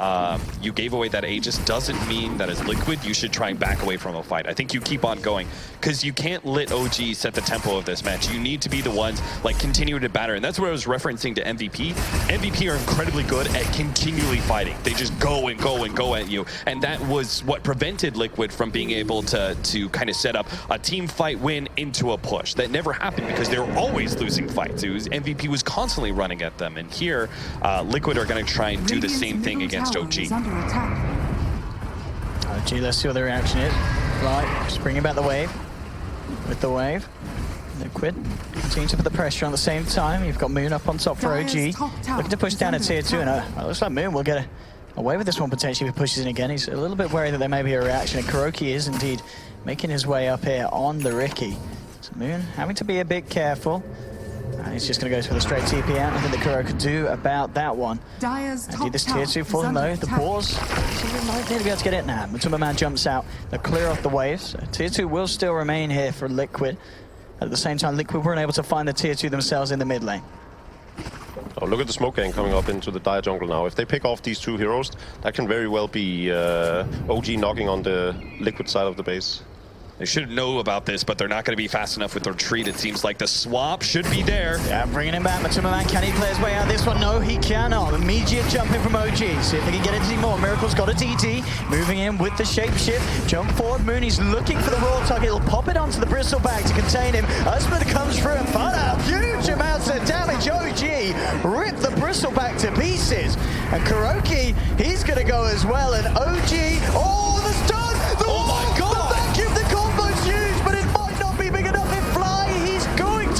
gave away that Aegis doesn't mean that as Liquid you should try and back away from a fight. I think you keep on going, because you can't let OG set the tempo of this match. You need to be the ones like continue to batter, and that's what I was referencing to MVP. MVP are incredibly good at continually fighting. They just go and go and go at you, and that was what prevented Liquid from being able to kind of set up a team fight win into a push. That never happened because they were always losing fights. MVP was constantly running at them, and here Liquid are going to try and do the same thing against OG. OG, let's see what the reaction is. Right, just bringing back the wave. With the wave, Liquid continue to put the pressure on the same time. You've got Moon up on top for OG. Looking to push down a tier 2, and it looks like Moon will get away with this one potentially if he pushes in again. He's a little bit worried that there may be a reaction, and Kuroki is indeed making his way up here on the Ricky. So Moon having to be a bit careful. He's just going to go for the straight TP out. Nothing that Kuro could do about that one. Indeed, this tier 2 falling low. The boars might nearly be able to get it now. Matuma Man jumps out. They'll clear off the waves. So tier 2 will still remain here for Liquid. At the same time, Liquid weren't able to find the tier 2 themselves in the mid lane. Oh, look at the smoke gang coming up into the Dire jungle now. If they pick off these two heroes, that can very well be OG knocking on the Liquid side of the base. They should know about this, but they're not going to be fast enough with their retreat. It seems like the swap should be there. Yeah, bringing him back. Matuma Man, can he play his way out of this one? No, he cannot. Immediate jumping from OG. See if they can get anything more. Miracle's got a DT. Moving in with the shapeshift. Jump forward. Mooney's looking for the raw target. He'll pop it onto the bristleback to contain him. Usman comes through and find out huge amounts of damage. OG rip the bristleback to pieces. And Kuroki, he's going to go as well. And OG, oh, the stun! Oh my God!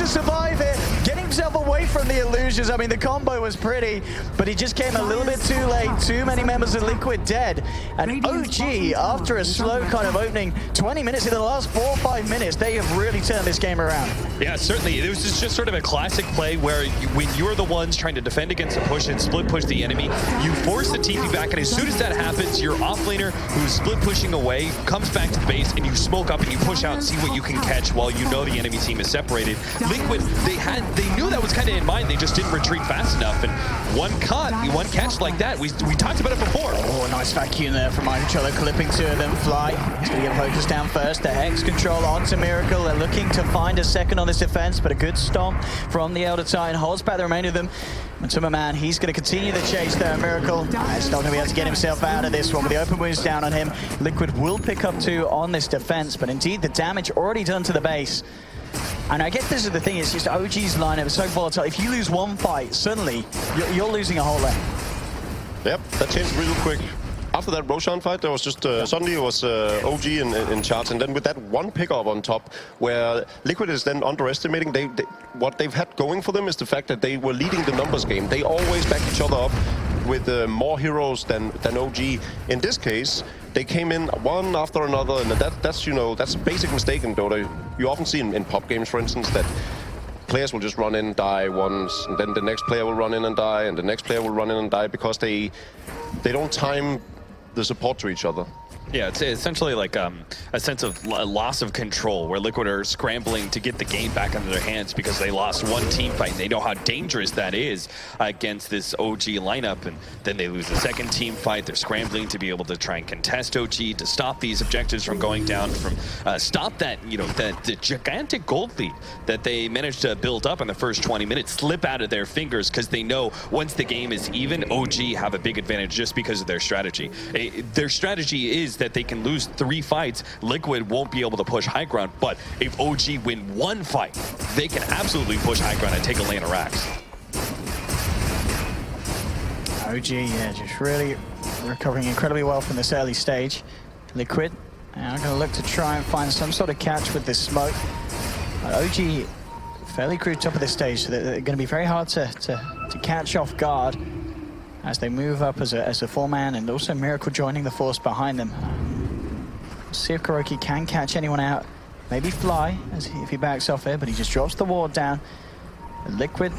Survive it, getting himself away from the illusions. I mean, the combo was pretty, but he just came a little bit too late. Too many members of Liquid dead. And OG, after a slow kind of opening, 20 minutes in the last 4 or 5 minutes, they have really turned this game around. Yeah, certainly. It was just sort of a classic play where when you're the ones trying to defend against a push and split push the enemy, you force the TP back, and as soon as that happens, your offlaner who's split pushing away comes back to the base, and you smoke up and you push out and see what you can catch while you know the enemy team is separated. Liquid, they knew that was kind of in mind. They just didn't retreat fast enough, and one catch like that, we talked about it before. Oh, nice vacuum there from Mind Control, clipping 2 of them. Fly, he's going to get focused down first. The Hex control onto Miracle. They're looking to find a second on this defense, but a good stomp from the Elder Titan holds back the remainder of them. Matuma Man, he's going to continue the chase there. Miracle, he's not going to be able to get himself out of this one, with the open wounds down on him. Liquid will pick up 2 on this defense, but indeed the damage already done to the base. And I guess this is the thing, it's just OG's lineup is so volatile. If you lose one fight, suddenly you're losing a whole lane. Yep, that changed real quick. After that Roshan fight, there was just suddenly it was OG in charge, and then with that one pickup on top, where Liquid is then underestimating. What they've had going for them is the fact that they were leading the numbers game. They always back each other up with more heroes than OG. In this case, they came in one after another, and that's a basic mistake in Dota. You often see in pop games, for instance, that players will just run in, die once, and then the next player will run in and die, and the next player will run in and die, because they don't time the support to each other. Yeah, it's essentially like a sense of loss of control, where Liquid are scrambling to get the game back into their hands because they lost one team fight, and they know how dangerous that is against this OG lineup. And then they lose the second team fight. They're scrambling to be able to try and contest OG to stop these objectives from going down, from stop that, the gigantic gold lead that they managed to build up in the first 20 minutes slip out of their fingers, because they know once the game is even, OG have a big advantage just because of their strategy. Their strategy is that they can lose 3 fights. Liquid won't be able to push high ground, but if OG win 1 fight, they can absolutely push high ground and take a lane of racks. OG, yeah, just really recovering incredibly well from this early stage. Liquid, I'm going to look to try and find some sort of catch with this smoke. But OG fairly grouped up at this stage, so they're going to be very hard to catch off guard as they move up as a four-man, and also Miracle joining the force behind them. See if KuroKy can catch anyone out. Maybe Fly, if he backs off here, but he just drops the ward down. Liquid,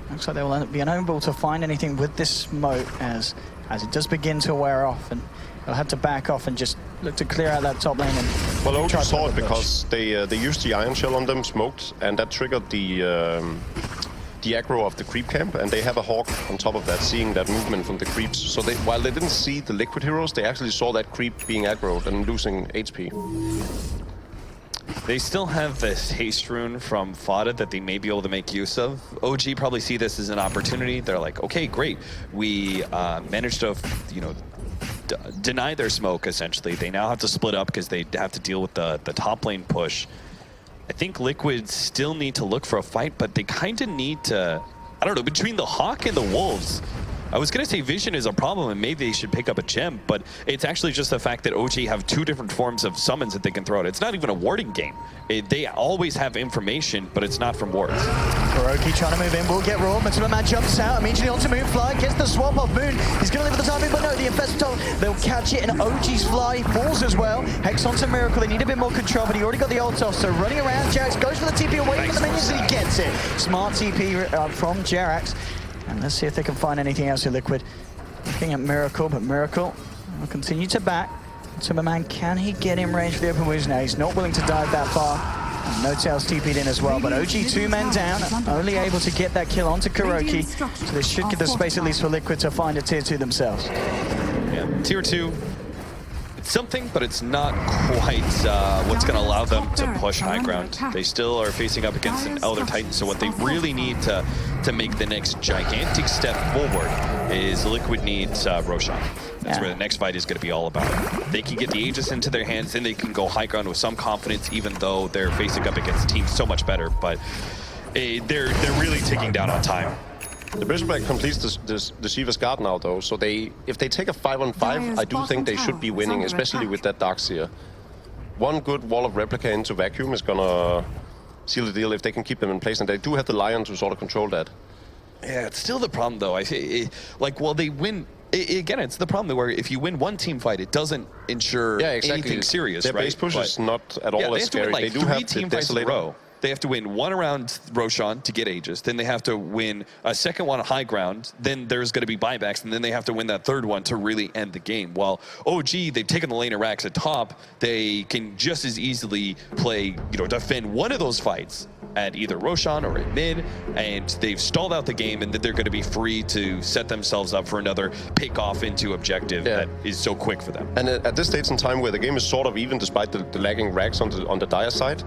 looks like they will be unable to find anything with this smoke as it does begin to wear off, and they'll have to back off and just look to clear out that top lane. And well, OG saw it because they used the Iron Shell on them, smoked, and that triggered the aggro of the creep camp, and they have a Hawk on top of that, seeing that movement from the creeps. So while they didn't see the Liquid heroes, they actually saw that creep being aggroed and losing HP. They still have this haste rune from Fada that they may be able to make use of. OG probably see this as an opportunity. They're like, okay, great. We managed to, deny their smoke, essentially. They now have to split up because they have to deal with the top lane push. I think Liquid still need to look for a fight, but they kind of need to, I don't know, between the Hawk and the Wolves, I was going to say Vision is a problem and maybe they should pick up a gem, but it's actually just the fact that OG have two different forms of summons that they can throw out. It's not even a warding game. They always have information, but it's not from wards. KuroKy trying to move in, will get raw. Matsuba Man jumps out, immediately onto Moon. Fly gets the swap off Moon. He's going to live with the timing, but no, the Infestor, they'll catch it, and OG's Fly falls as well. Hex onto Miracle, they need a bit more control, but he already got the ult off, so running around, Jerax goes for the TP away from the minions, and he gets it. Smart TP from Jerax. And let's see if they can find anything else in Liquid. Looking at Miracle, but Miracle will continue to back. Timberman, can he get in range for the open wounds now? He's not willing to dive that far. And No Tails TP'd in as well, but OG 2 men down, only able to get that kill onto KuroKy. So this should give the space at least for Liquid to find a tier 2 themselves. Yeah, tier 2. It's something, but it's not quite what's going to allow them to push high ground. They still are facing up against an Elder Titan, so what they really need to make the next gigantic step forward is Liquid needs Roshan. That's where the next fight is going to be all about. They can get the Aegis into their hands, then they can go high ground with some confidence, even though they're facing up against teams so much better, but they're really ticking down on time. The Bristleback completes the Shiva's Guard now, though, so if they take a 5-on-5, I do think they should be winning, especially with that Darkseer. One good wall of Replica into Vacuum is gonna seal the deal if they can keep them in place, and they do have the Lion to sort of control that. Yeah, it's still the problem, though. Well, they win. Again, it's the problem where if you win one team fight, it doesn't ensure anything serious, Their right? base push is not at all as scary. They do have team fights in a Desolator. row. They have to win one around Roshan to get Aegis. Then they have to win a second one on high ground. Then there's going to be buybacks. And then they have to win that third one to really end the game. While OG, they've taken the lane of Rax at top. They can just as easily play, defend one of those fights at either Roshan or at mid. And they've stalled out the game. And then they're going to be free to set themselves up for another pick off into objective that is so quick for them. And at this stage in time where the game is sort of even despite the lagging Rax on the Dire side,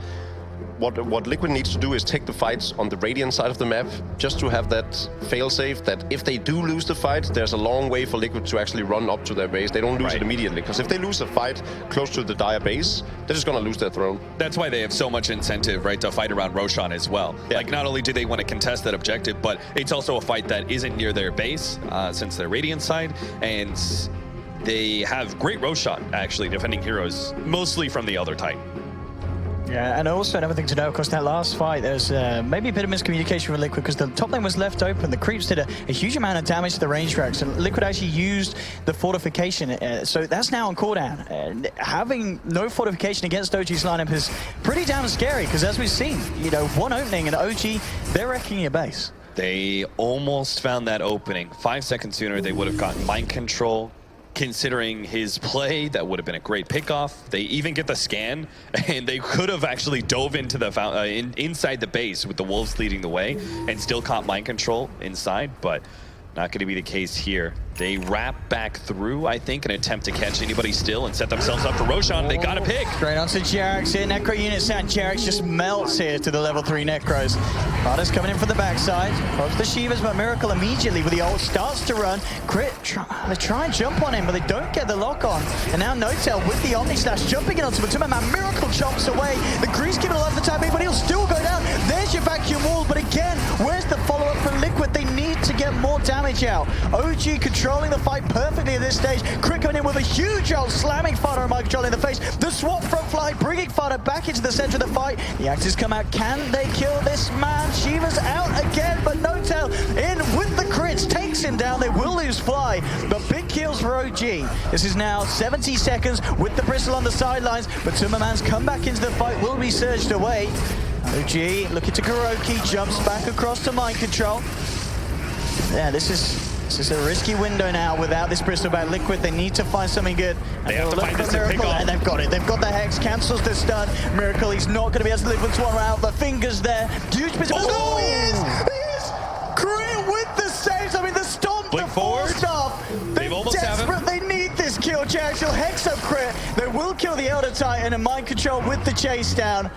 what Liquid needs to do is take the fights on the Radiant side of the map, just to have that fail-safe that if they do lose the fight, there's a long way for Liquid to actually run up to their base. They don't lose it immediately, because if they lose a fight close to the Dire base, they're just going to lose their throne. That's why they have so much incentive, right, to fight around Roshan as well. Yeah. Like, not only do they want to contest that objective, but it's also a fight that isn't near their base, since they're Radiant side, and they have great Roshan, actually, defending heroes, mostly from the Elder Titan. Yeah, and also another thing to know, of course, that last fight, there's maybe a bit of miscommunication with Liquid because the top lane was left open. The creeps did a huge amount of damage to the range tracks, and Liquid actually used the fortification. So that's now on cooldown. And having no fortification against OG's lineup is pretty damn scary because, as we've seen, one opening and OG, they're wrecking your base. They almost found that opening. 5 seconds sooner, they would have gotten mind control. Considering his play, that would have been a great pickoff. They even get the scan, and they could have actually dove into the inside the base with the Wolves leading the way and still caught mind control inside, but not going to be the case here. They wrap back through, I think, and attempt to catch anybody still and set themselves up for Roshan. They got a pick. Straight onto Jerax here. Necro units out. Jerax just melts here to the level 3 Necros. Vada's coming in from the backside. Probs the Shivas, but Miracle immediately with the ult starts to run. Crit, they try and jump on him, but they don't get the lock on. And now Notel with the Omni Slash jumping in onto Matuma. Man, Miracle chomps away. The Grease keeping alive for the time being, but he'll still go down. There's your vacuum wall, but again, where's the follow-up from Liquid? They need to get more damage out. OG controlling the fight perfectly at this stage. Crit coming in with a huge ult, slamming Fada and Mike Control in the face. The swap front fly, bringing Fada back into the center of the fight. The Axes come out. Can they kill this man? Shiva's out again, but Notel in with the crits, takes him down. They will lose Fly, but big kills for OG. This is now 70 seconds with the Bristle on the sidelines, but Tummerman's come back into the fight, will be surged away. OG looking to Kuroki, jumps back across to Mind Control. Yeah, this is a risky window now without this Bristol back. Liquid, they need to find something good. They have to find this to pick off. And they've got it. They've got the Hex, cancels the stun. Miracle, he's not going to be able to live with one round, but fingers there. Huge Bristol. Oh, he is! He is! Crit with the saves. I mean, the stomp, Blink the forward. Stuff. They've almost have him. They need this kill. Jax will Hex up Crit. They will kill the Elder Titan and Mind Control with the chase down.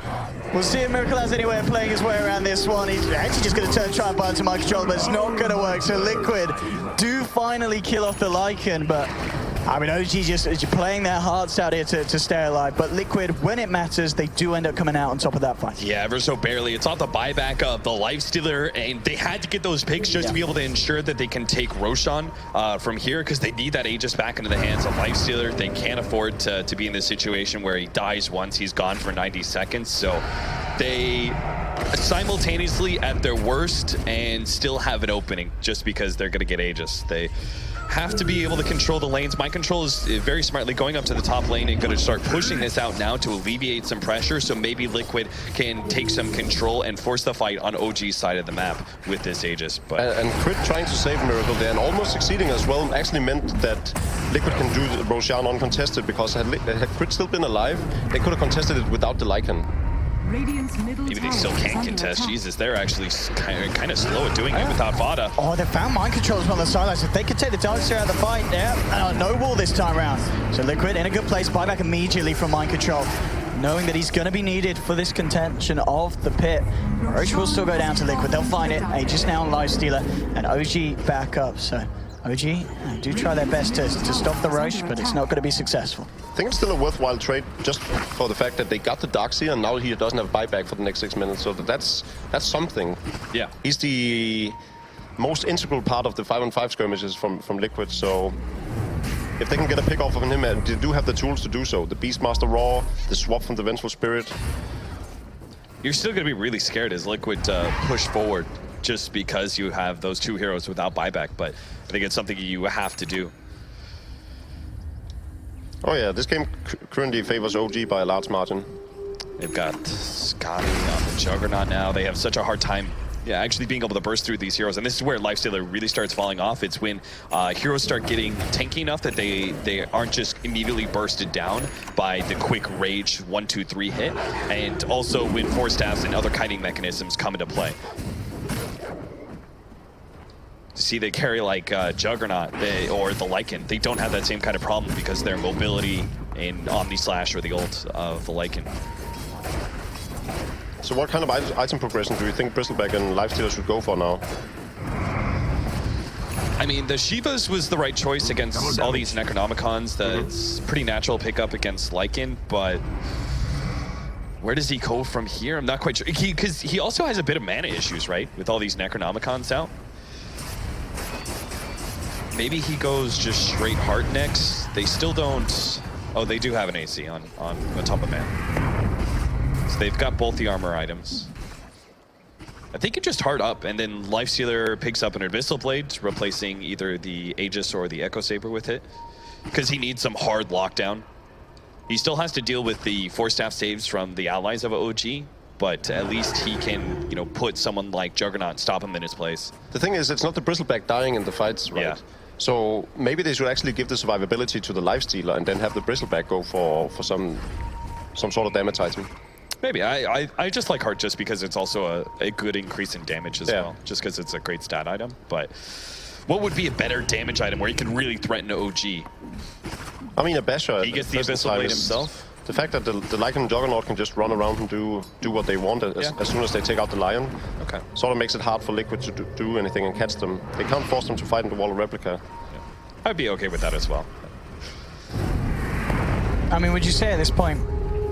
We'll see if Miracle has any way of playing his way around this one. He's actually just going to try and buy into Mind Control, but it's not going to work. So Liquid do finally kill off the Lycan, but I mean, OG just playing their hearts out here to stay alive. But Liquid, when it matters, they do end up coming out on top of that fight. Yeah, ever so barely. It's off the buyback of the Lifestealer, and they had to get those picks just to be able to ensure that they can take Roshan from here, because they need that Aegis back into the hands of Lifestealer. They can't afford to be in this situation where he dies once, he's gone for 90 seconds. So they simultaneously at their worst and still have an opening just because they're going to get Aegis. They have to be able to control the lanes. Mind Control is very smartly going up to the top lane and going to start pushing this out now to alleviate some pressure, so maybe Liquid can take some control and force the fight on OG's side of the map with this Aegis. But and Crit trying to save Miracle there and almost succeeding as well actually meant that Liquid can do the Roshan uncontested, because had Crit still been alive, they could have contested it without the Lycan. Maybe they still can't contest. Jesus, they're actually kind of slow at doing it without Vada. Oh, they found Mind Controls on the sidelines. If they could take the Darkseer out of the fight, no wall this time around. So Liquid in a good place, buyback immediately from Mind Control, knowing that he's going to be needed for this contention of the pit. Roche will still go down to Liquid. They'll find it. Aegis now on Lifestealer, and OG back up. So OG do try their best to stop the Roche, but it's not going to be successful. I think it's still a worthwhile trade just for the fact that they got the Darkseer and now he doesn't have buyback for the next 6 minutes, so that's something. Yeah. He's the most integral part of the 5-on-5 skirmishes from Liquid, so if they can get a pick off of him, and they do have the tools to do so, the Beastmaster Raw, the swap from the Vengeful Spirit. You're still going to be really scared as Liquid push forward just because you have those two heroes without buyback, but I think it's something you have to do. Oh yeah, this game currently favors OG by a large margin. They've got Scotty on the Juggernaut now. They have such a hard time actually being able to burst through these heroes. And this is where Lifestealer really starts falling off. It's when heroes start getting tanky enough that they aren't just immediately bursted down by the quick rage 1-2-3 hit. And also when Force Staffs and other kiting mechanisms come into play. See, they carry like Juggernaut or the Lycan. They don't have that same kind of problem because their mobility in Omni Slash or the ult of the Lycan. So what kind of item progression do you think Bristleback and Lifestealer should go for now? I mean, the Shivas was the right choice against all these Necronomicons. That's pretty natural pickup against Lycan, but where does he go from here? I'm not quite sure. Because he also has a bit of mana issues, right? With all these Necronomicons out. Maybe he goes just straight Heart next. They still don't... Oh, they do have an AC on top of man. So they've got both the armor items. I think it just Heart up, and then Lifestealer picks up an Abyssal Blade, replacing either the Aegis or the Echo Saber with it. Because he needs some hard lockdown. He still has to deal with the Force Staff saves from the allies of OG, but at least he can, you know, put someone like Juggernaut and stop him in his place. The thing is, it's not the Bristleback dying in the fights, right? Yeah. So maybe they should actually give the survivability to the Lifestealer and then have the Bristleback go for some sort of damage item. Maybe. I just like Heart just because it's also a good increase in damage as well, just because it's a great stat item. But what would be a better damage item where he could really threaten OG? I mean, a Basher. He gets the Abyssal Blade himself. The fact that the Lycan Juggernaut can just run around and do what they want as soon as they take out the Lion, sort of makes it hard for Liquid to do anything and catch them. They can't force them to fight in the Wall of Replica. Yeah. I'd be okay with that as well. I mean, would you say at this point,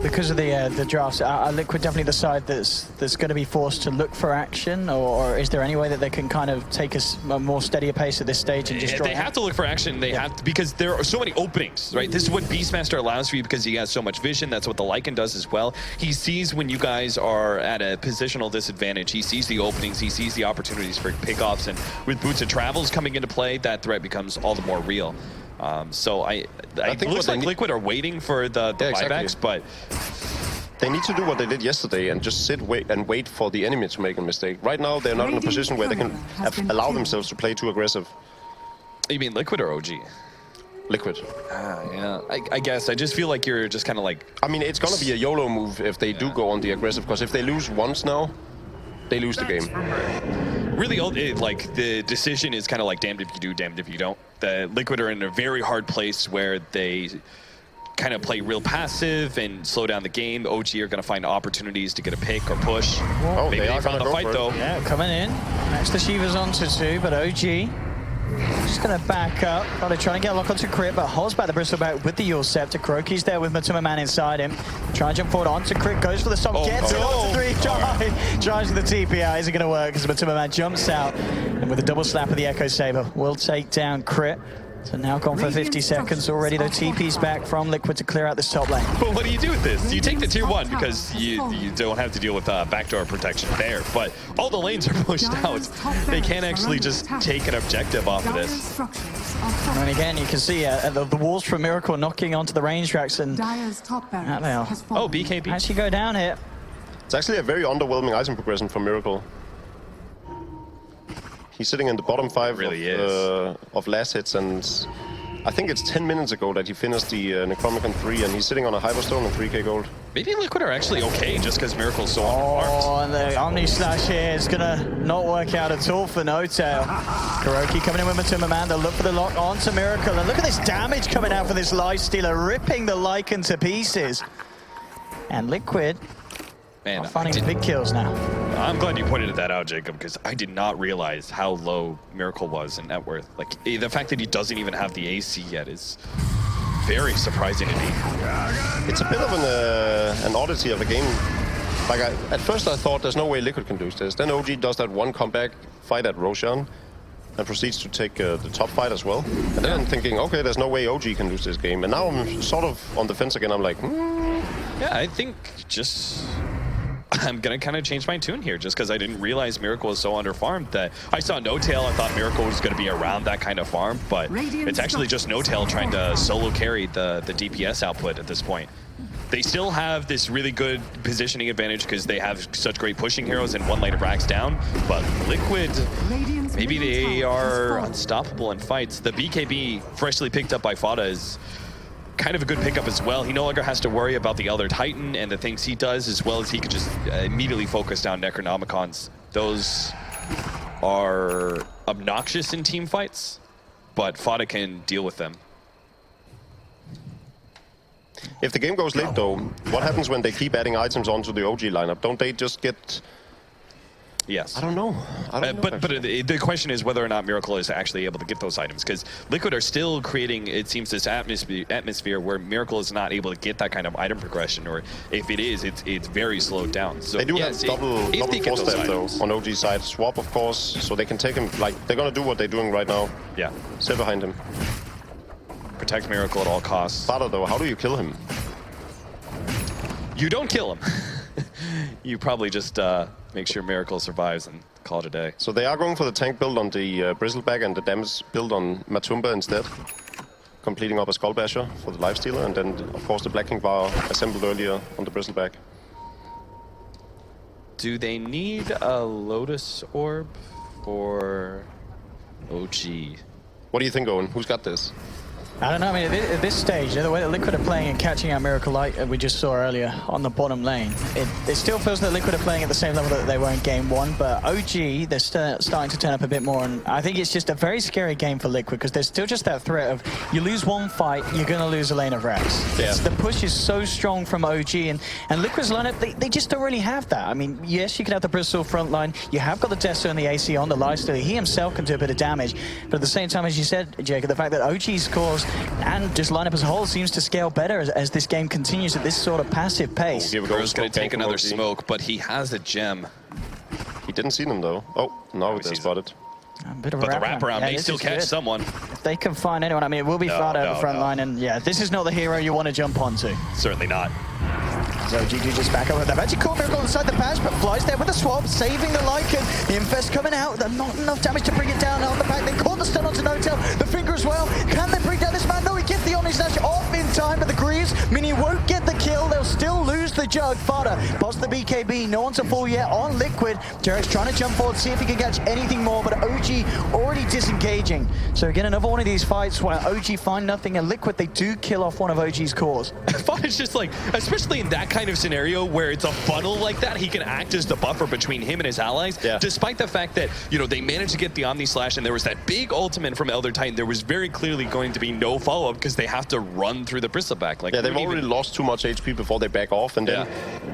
because of the drafts, are Liquid definitely the side that's going to be forced to look for action, or is there any way that they can kind of take a more steadier pace at this stage and destroy? They have to look for action. They have to, because there are so many openings, right? This is what Beastmaster allows for you because he has so much vision. That's what the Lycan does as well. He sees when you guys are at a positional disadvantage. He sees the openings. He sees the opportunities for pickoffs, and with Boots of Travels coming into play, that threat becomes all the more real. So I think it looks like Liquid are waiting for the buybacks, but they need to do what they did yesterday and just wait for the enemy to make a mistake. Right now, they're not in a position where they can allow themselves to play too aggressive. You mean Liquid or OG? Liquid. Yeah, I guess. I just feel like you're just kind of like... I mean, it's going to be a YOLO move if they do go on the aggressive, because if they lose once now, they lose the game. Really, like, the decision is kind of like damned if you do, damned if you don't. The Liquid are in a very hard place where they kind of play real passive and slow down the game. OG are going to find opportunities to get a pick or push. Oh, maybe they found the fight, though. Yeah, coming in. Next to Shiva's onto 2, but OG just going to back up. Probably trying to get a lock onto Crit, but holds back the Bristleback with the Yule Scepter. Kuroki's there with Matuma Man inside him. Trying to jump forward onto Crit, goes for the stop, gets it onto 3. Tries the TP out. Isn't going to work because Matuma Man jumps out. And with a double slap of the Echo Saber, will take down Crit. So now gone for 50 seconds already, though. TP's back from Liquid to clear out this top lane. But what do you do with this? You take the tier 1 because you don't have to deal with backdoor protection there. But all the lanes are pushed out. They can't actually just take an objective off of this. And again, you can see the walls from Miracle knocking onto the range tracks, and BKB actually go down here. It's actually a very underwhelming item progression for Miracle. He's sitting in the bottom 5 of last hits, and I think it's 10 minutes ago that he finished the Necronomicon 3, and he's sitting on a Hyperstone and 3k gold. Maybe Liquid are actually okay just because Miracle's so underarmed. Oh, and the Omni Slash here is going to not work out at all for No Tail. Kuroki coming in with Matuma Man. They'll look for the lock onto Miracle, and look at this damage coming out for this Lifestealer, ripping the Lycan to pieces. And Liquid are finding big kills now. I'm glad you pointed that out, Jacob, because I did not realize how low Miracle was in net worth. Like, the fact that he doesn't even have the AC yet is very surprising to me. It's a bit of an oddity of the game. Like, at first I thought there's no way Liquid can lose this. Then OG does that one comeback fight at Roshan and proceeds to take the top fight as well. And then I'm thinking, okay, there's no way OG can lose this game. And now I'm sort of on the fence again. I'm like, Yeah, I think just... I'm going to kind of change my tune here just because I didn't realize Miracle was so underfarmed that I saw No Tail. I thought Miracle was going to be around that kind of farm, but it's actually just No Tail trying to solo carry the DPS output at this point. They still have this really good positioning advantage because they have such great pushing heroes and one lane of racks down, but Liquid, maybe they are unstoppable in fights. The BKB freshly picked up by Fada is kind of a good pickup as well. He no longer has to worry about the Elder Titan and the things he does, as well as he could just immediately focus down Necronomicons. Those are obnoxious in team fights, but Fada can deal with them. If the game goes late though, what happens when they keep adding items onto the OG lineup? Don't they just get... Yes. I don't know. But the question is whether or not Miracle is actually able to get those items, because Liquid are still creating, it seems, this atmosphere where Miracle is not able to get that kind of item progression, or if it is, it's very slowed down. So they do yes, have double force step though on OG side. Swap, of course, so they can take him. Like, they're gonna do what they're doing right now. Yeah. Sit behind him. Protect Miracle at all costs. Fada though, how do you kill him? You don't kill him. You probably just make sure Miracle survives and call it a day. So they are going for the tank build on the Bristleback and the damage build on Matumba instead. Completing up a Skull Basher for the Lifestealer, and then, of course, the Black King Bar assembled earlier on the Bristleback. Do they need a Lotus Orb for OG? What do you think, Owen? Who's got this? I don't know, I mean, at this stage, the way that Liquid are playing and catching out Miracle Light, we just saw earlier on the bottom lane, it still feels that Liquid are playing at the same level that they were in game 1, but OG, they're starting to turn up a bit more, and I think it's just a very scary game for Liquid, because there's still just that threat of, you lose one fight, you're going to lose a lane of Rex. Yeah. The push is so strong from OG, and Liquid's lineup, they just don't really have that. I mean, yes, you can have the Bristol front line, you have got the Deso and the AC on the lifesteal, he himself can do a bit of damage, but at the same time, as you said, Jacob, the fact that OG's scores and just lineup as a whole seems to scale better as this game continues at this sort of passive pace. He's going to take another smoke, but he has a gem. He didn't see them though. Oh, now they're spotted. A bit of But a the wraparound may still catch someone. If they can find anyone, I mean, it will be far out of the front line, and yeah, this is not the hero you want to jump onto. Certainly not. So GG just back over. They've actually caught Miracle inside the patch, but flies there with a swap, saving the Lycan. The Infest coming out, not enough damage to bring it down on the back. They caught the stun onto Notel, the finger as well. Can they bring down this man? No, he gets the Omni Slash off in time, but the Greaves, Mini won't get the kill. They'll still lose the Jug. Fada boss the BKB, no one to fall yet on Liquid. Jarek's trying to jump forward, see if he can catch anything more, but OG already disengaging. So again, another one of these fights where OG find nothing, and Liquid, they do kill off one of OG's cores. Fada's just like, especially in that kind of scenario where it's a funnel like that, he can act as the buffer between him and his allies, despite the fact that, you know, they managed to get the Omni Slash and there was that big ultimate from Elder Titan. There was very clearly going to be no follow-up because they have to run through the Bristleback. Like, yeah, they've already lost too much HP before they back off, and then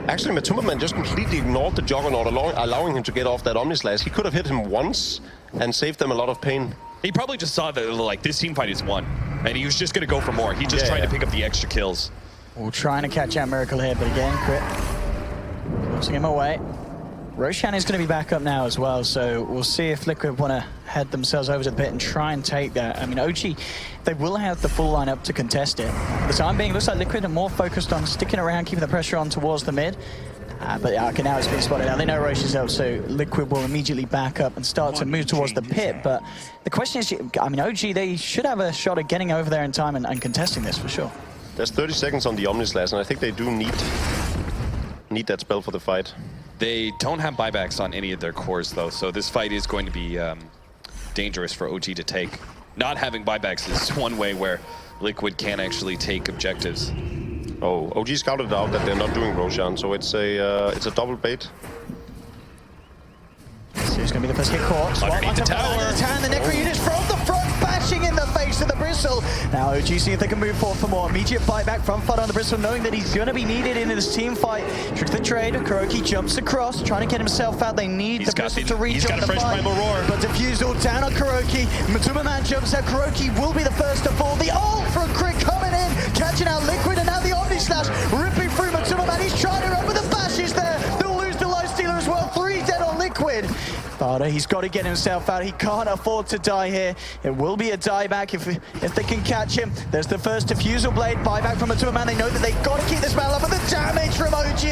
actually Matuma just completely ignored the Juggernaut, allowing him to get off that Omni Slash. He could have hit him once and saved them a lot of pain. He probably just saw that, like, this team fight is won, and he was just going to go for more. He just tried to pick up the extra kills. We're trying to catch out Miracle here, but again, Crit forcing him away. Roshan is going to be back up now as well, so we'll see if Liquid want to head themselves over to the pit and try and take that. I mean, OG, they will have the full lineup to contest it. For the time being, looks like Liquid are more focused on sticking around, keeping the pressure on towards the mid. But okay, now it's been spotted. Now they know Roche is up, so Liquid will immediately back up and start to move towards the pit. But the question is, I mean, OG, they should have a shot at getting over there in time and contesting this for sure. There's 30 seconds on the Omni Slash, and I think they do need that spell for the fight. They don't have buybacks on any of their cores, though, so this fight is going to be dangerous for OG to take. Not having buybacks is one way where Liquid can actually take objectives. Oh, OG scouted out that they're not doing Roshan, so it's a double bait. So he's going to be the first hit caught. Underneath the tower. The Necro units from the front, bashing in the face of the Bristle. Now OG see if they can move forward for more. Immediate buyback from Fud on the Bristle, knowing that he's going to be needed in this team fight. Trick the trade. Kuroki jumps across, trying to get himself out. They need the Bristle to reach. He's got a fresh primal roar. But diffusal down on Kuroki. Matuma Man jumps out. Kuroki will be the first to fall. The ult from Crit coming in, catching out Liquid, and now the Omni Slash ripping through Matuma Man. He's trying to run with the bashes there. They'll lose the Lifestealer as well. 3 dead on Liquid. Fada, he's got to get himself out. He can't afford to die here. It will be a dieback if they can catch him. There's the first diffusal blade. Buyback from Matuma Man. They know that they've got to keep this battle up. But the damage from OG,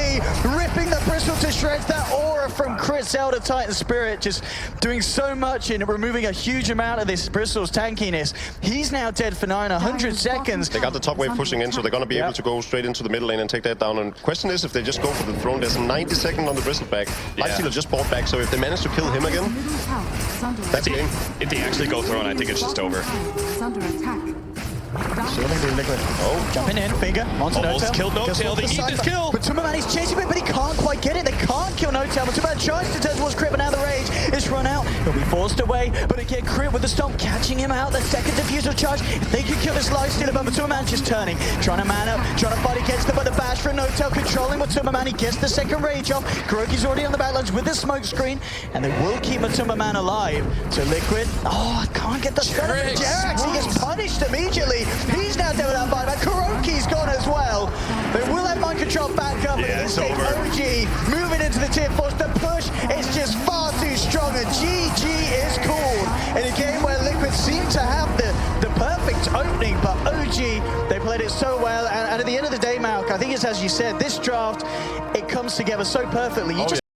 ripping the Bristle to shreds. That aura from Crit's Elder Titan Spirit just doing so much in removing a huge amount of this Bristle's tankiness. He's now dead for 100 seconds. They got the top wave pushing in, so they're going to be able to go straight into the middle lane and take that down. And the question is if they just go for the throne. There's 90 seconds on the Bristleback. Lifestealer just bought back, so if they manage to kill him again, that's game. If they actually go throne, I think it's just over. Oh, jumping in, finger onto Almost Notel. killed Notel, they need this kill. Matuma Man, he's chasing it, but he can't quite get it. They can't kill Notel. Matuma Man tries to turn towards Crit, but now the rage is run out. He'll be forced away, but again, Crit with the stomp, catching him out. The second diffusal charge. If they can kill this Lifestealer, but Matuma Man just turning, trying to man up, trying to fight against them, but the bash from Notel controlling Matuma Man. He gets the second rage off. Kuroki's already on the backlines with the smoke screen, and they will keep Matuma Man alive. So Liquid, can't get the stun. Jerax, he gets punished immediately. He's now dead without buyback. Kuroki's gone as well. They will have mind control back up. Yeah, it's over. OG moving into the tier 4. The push is just far too strong, and GG is called in a game where Liquid seem to have the perfect opening, but OG, they played it so well. And at the end of the day, Malk, I think it's as you said, this draft, it comes together so perfectly. You just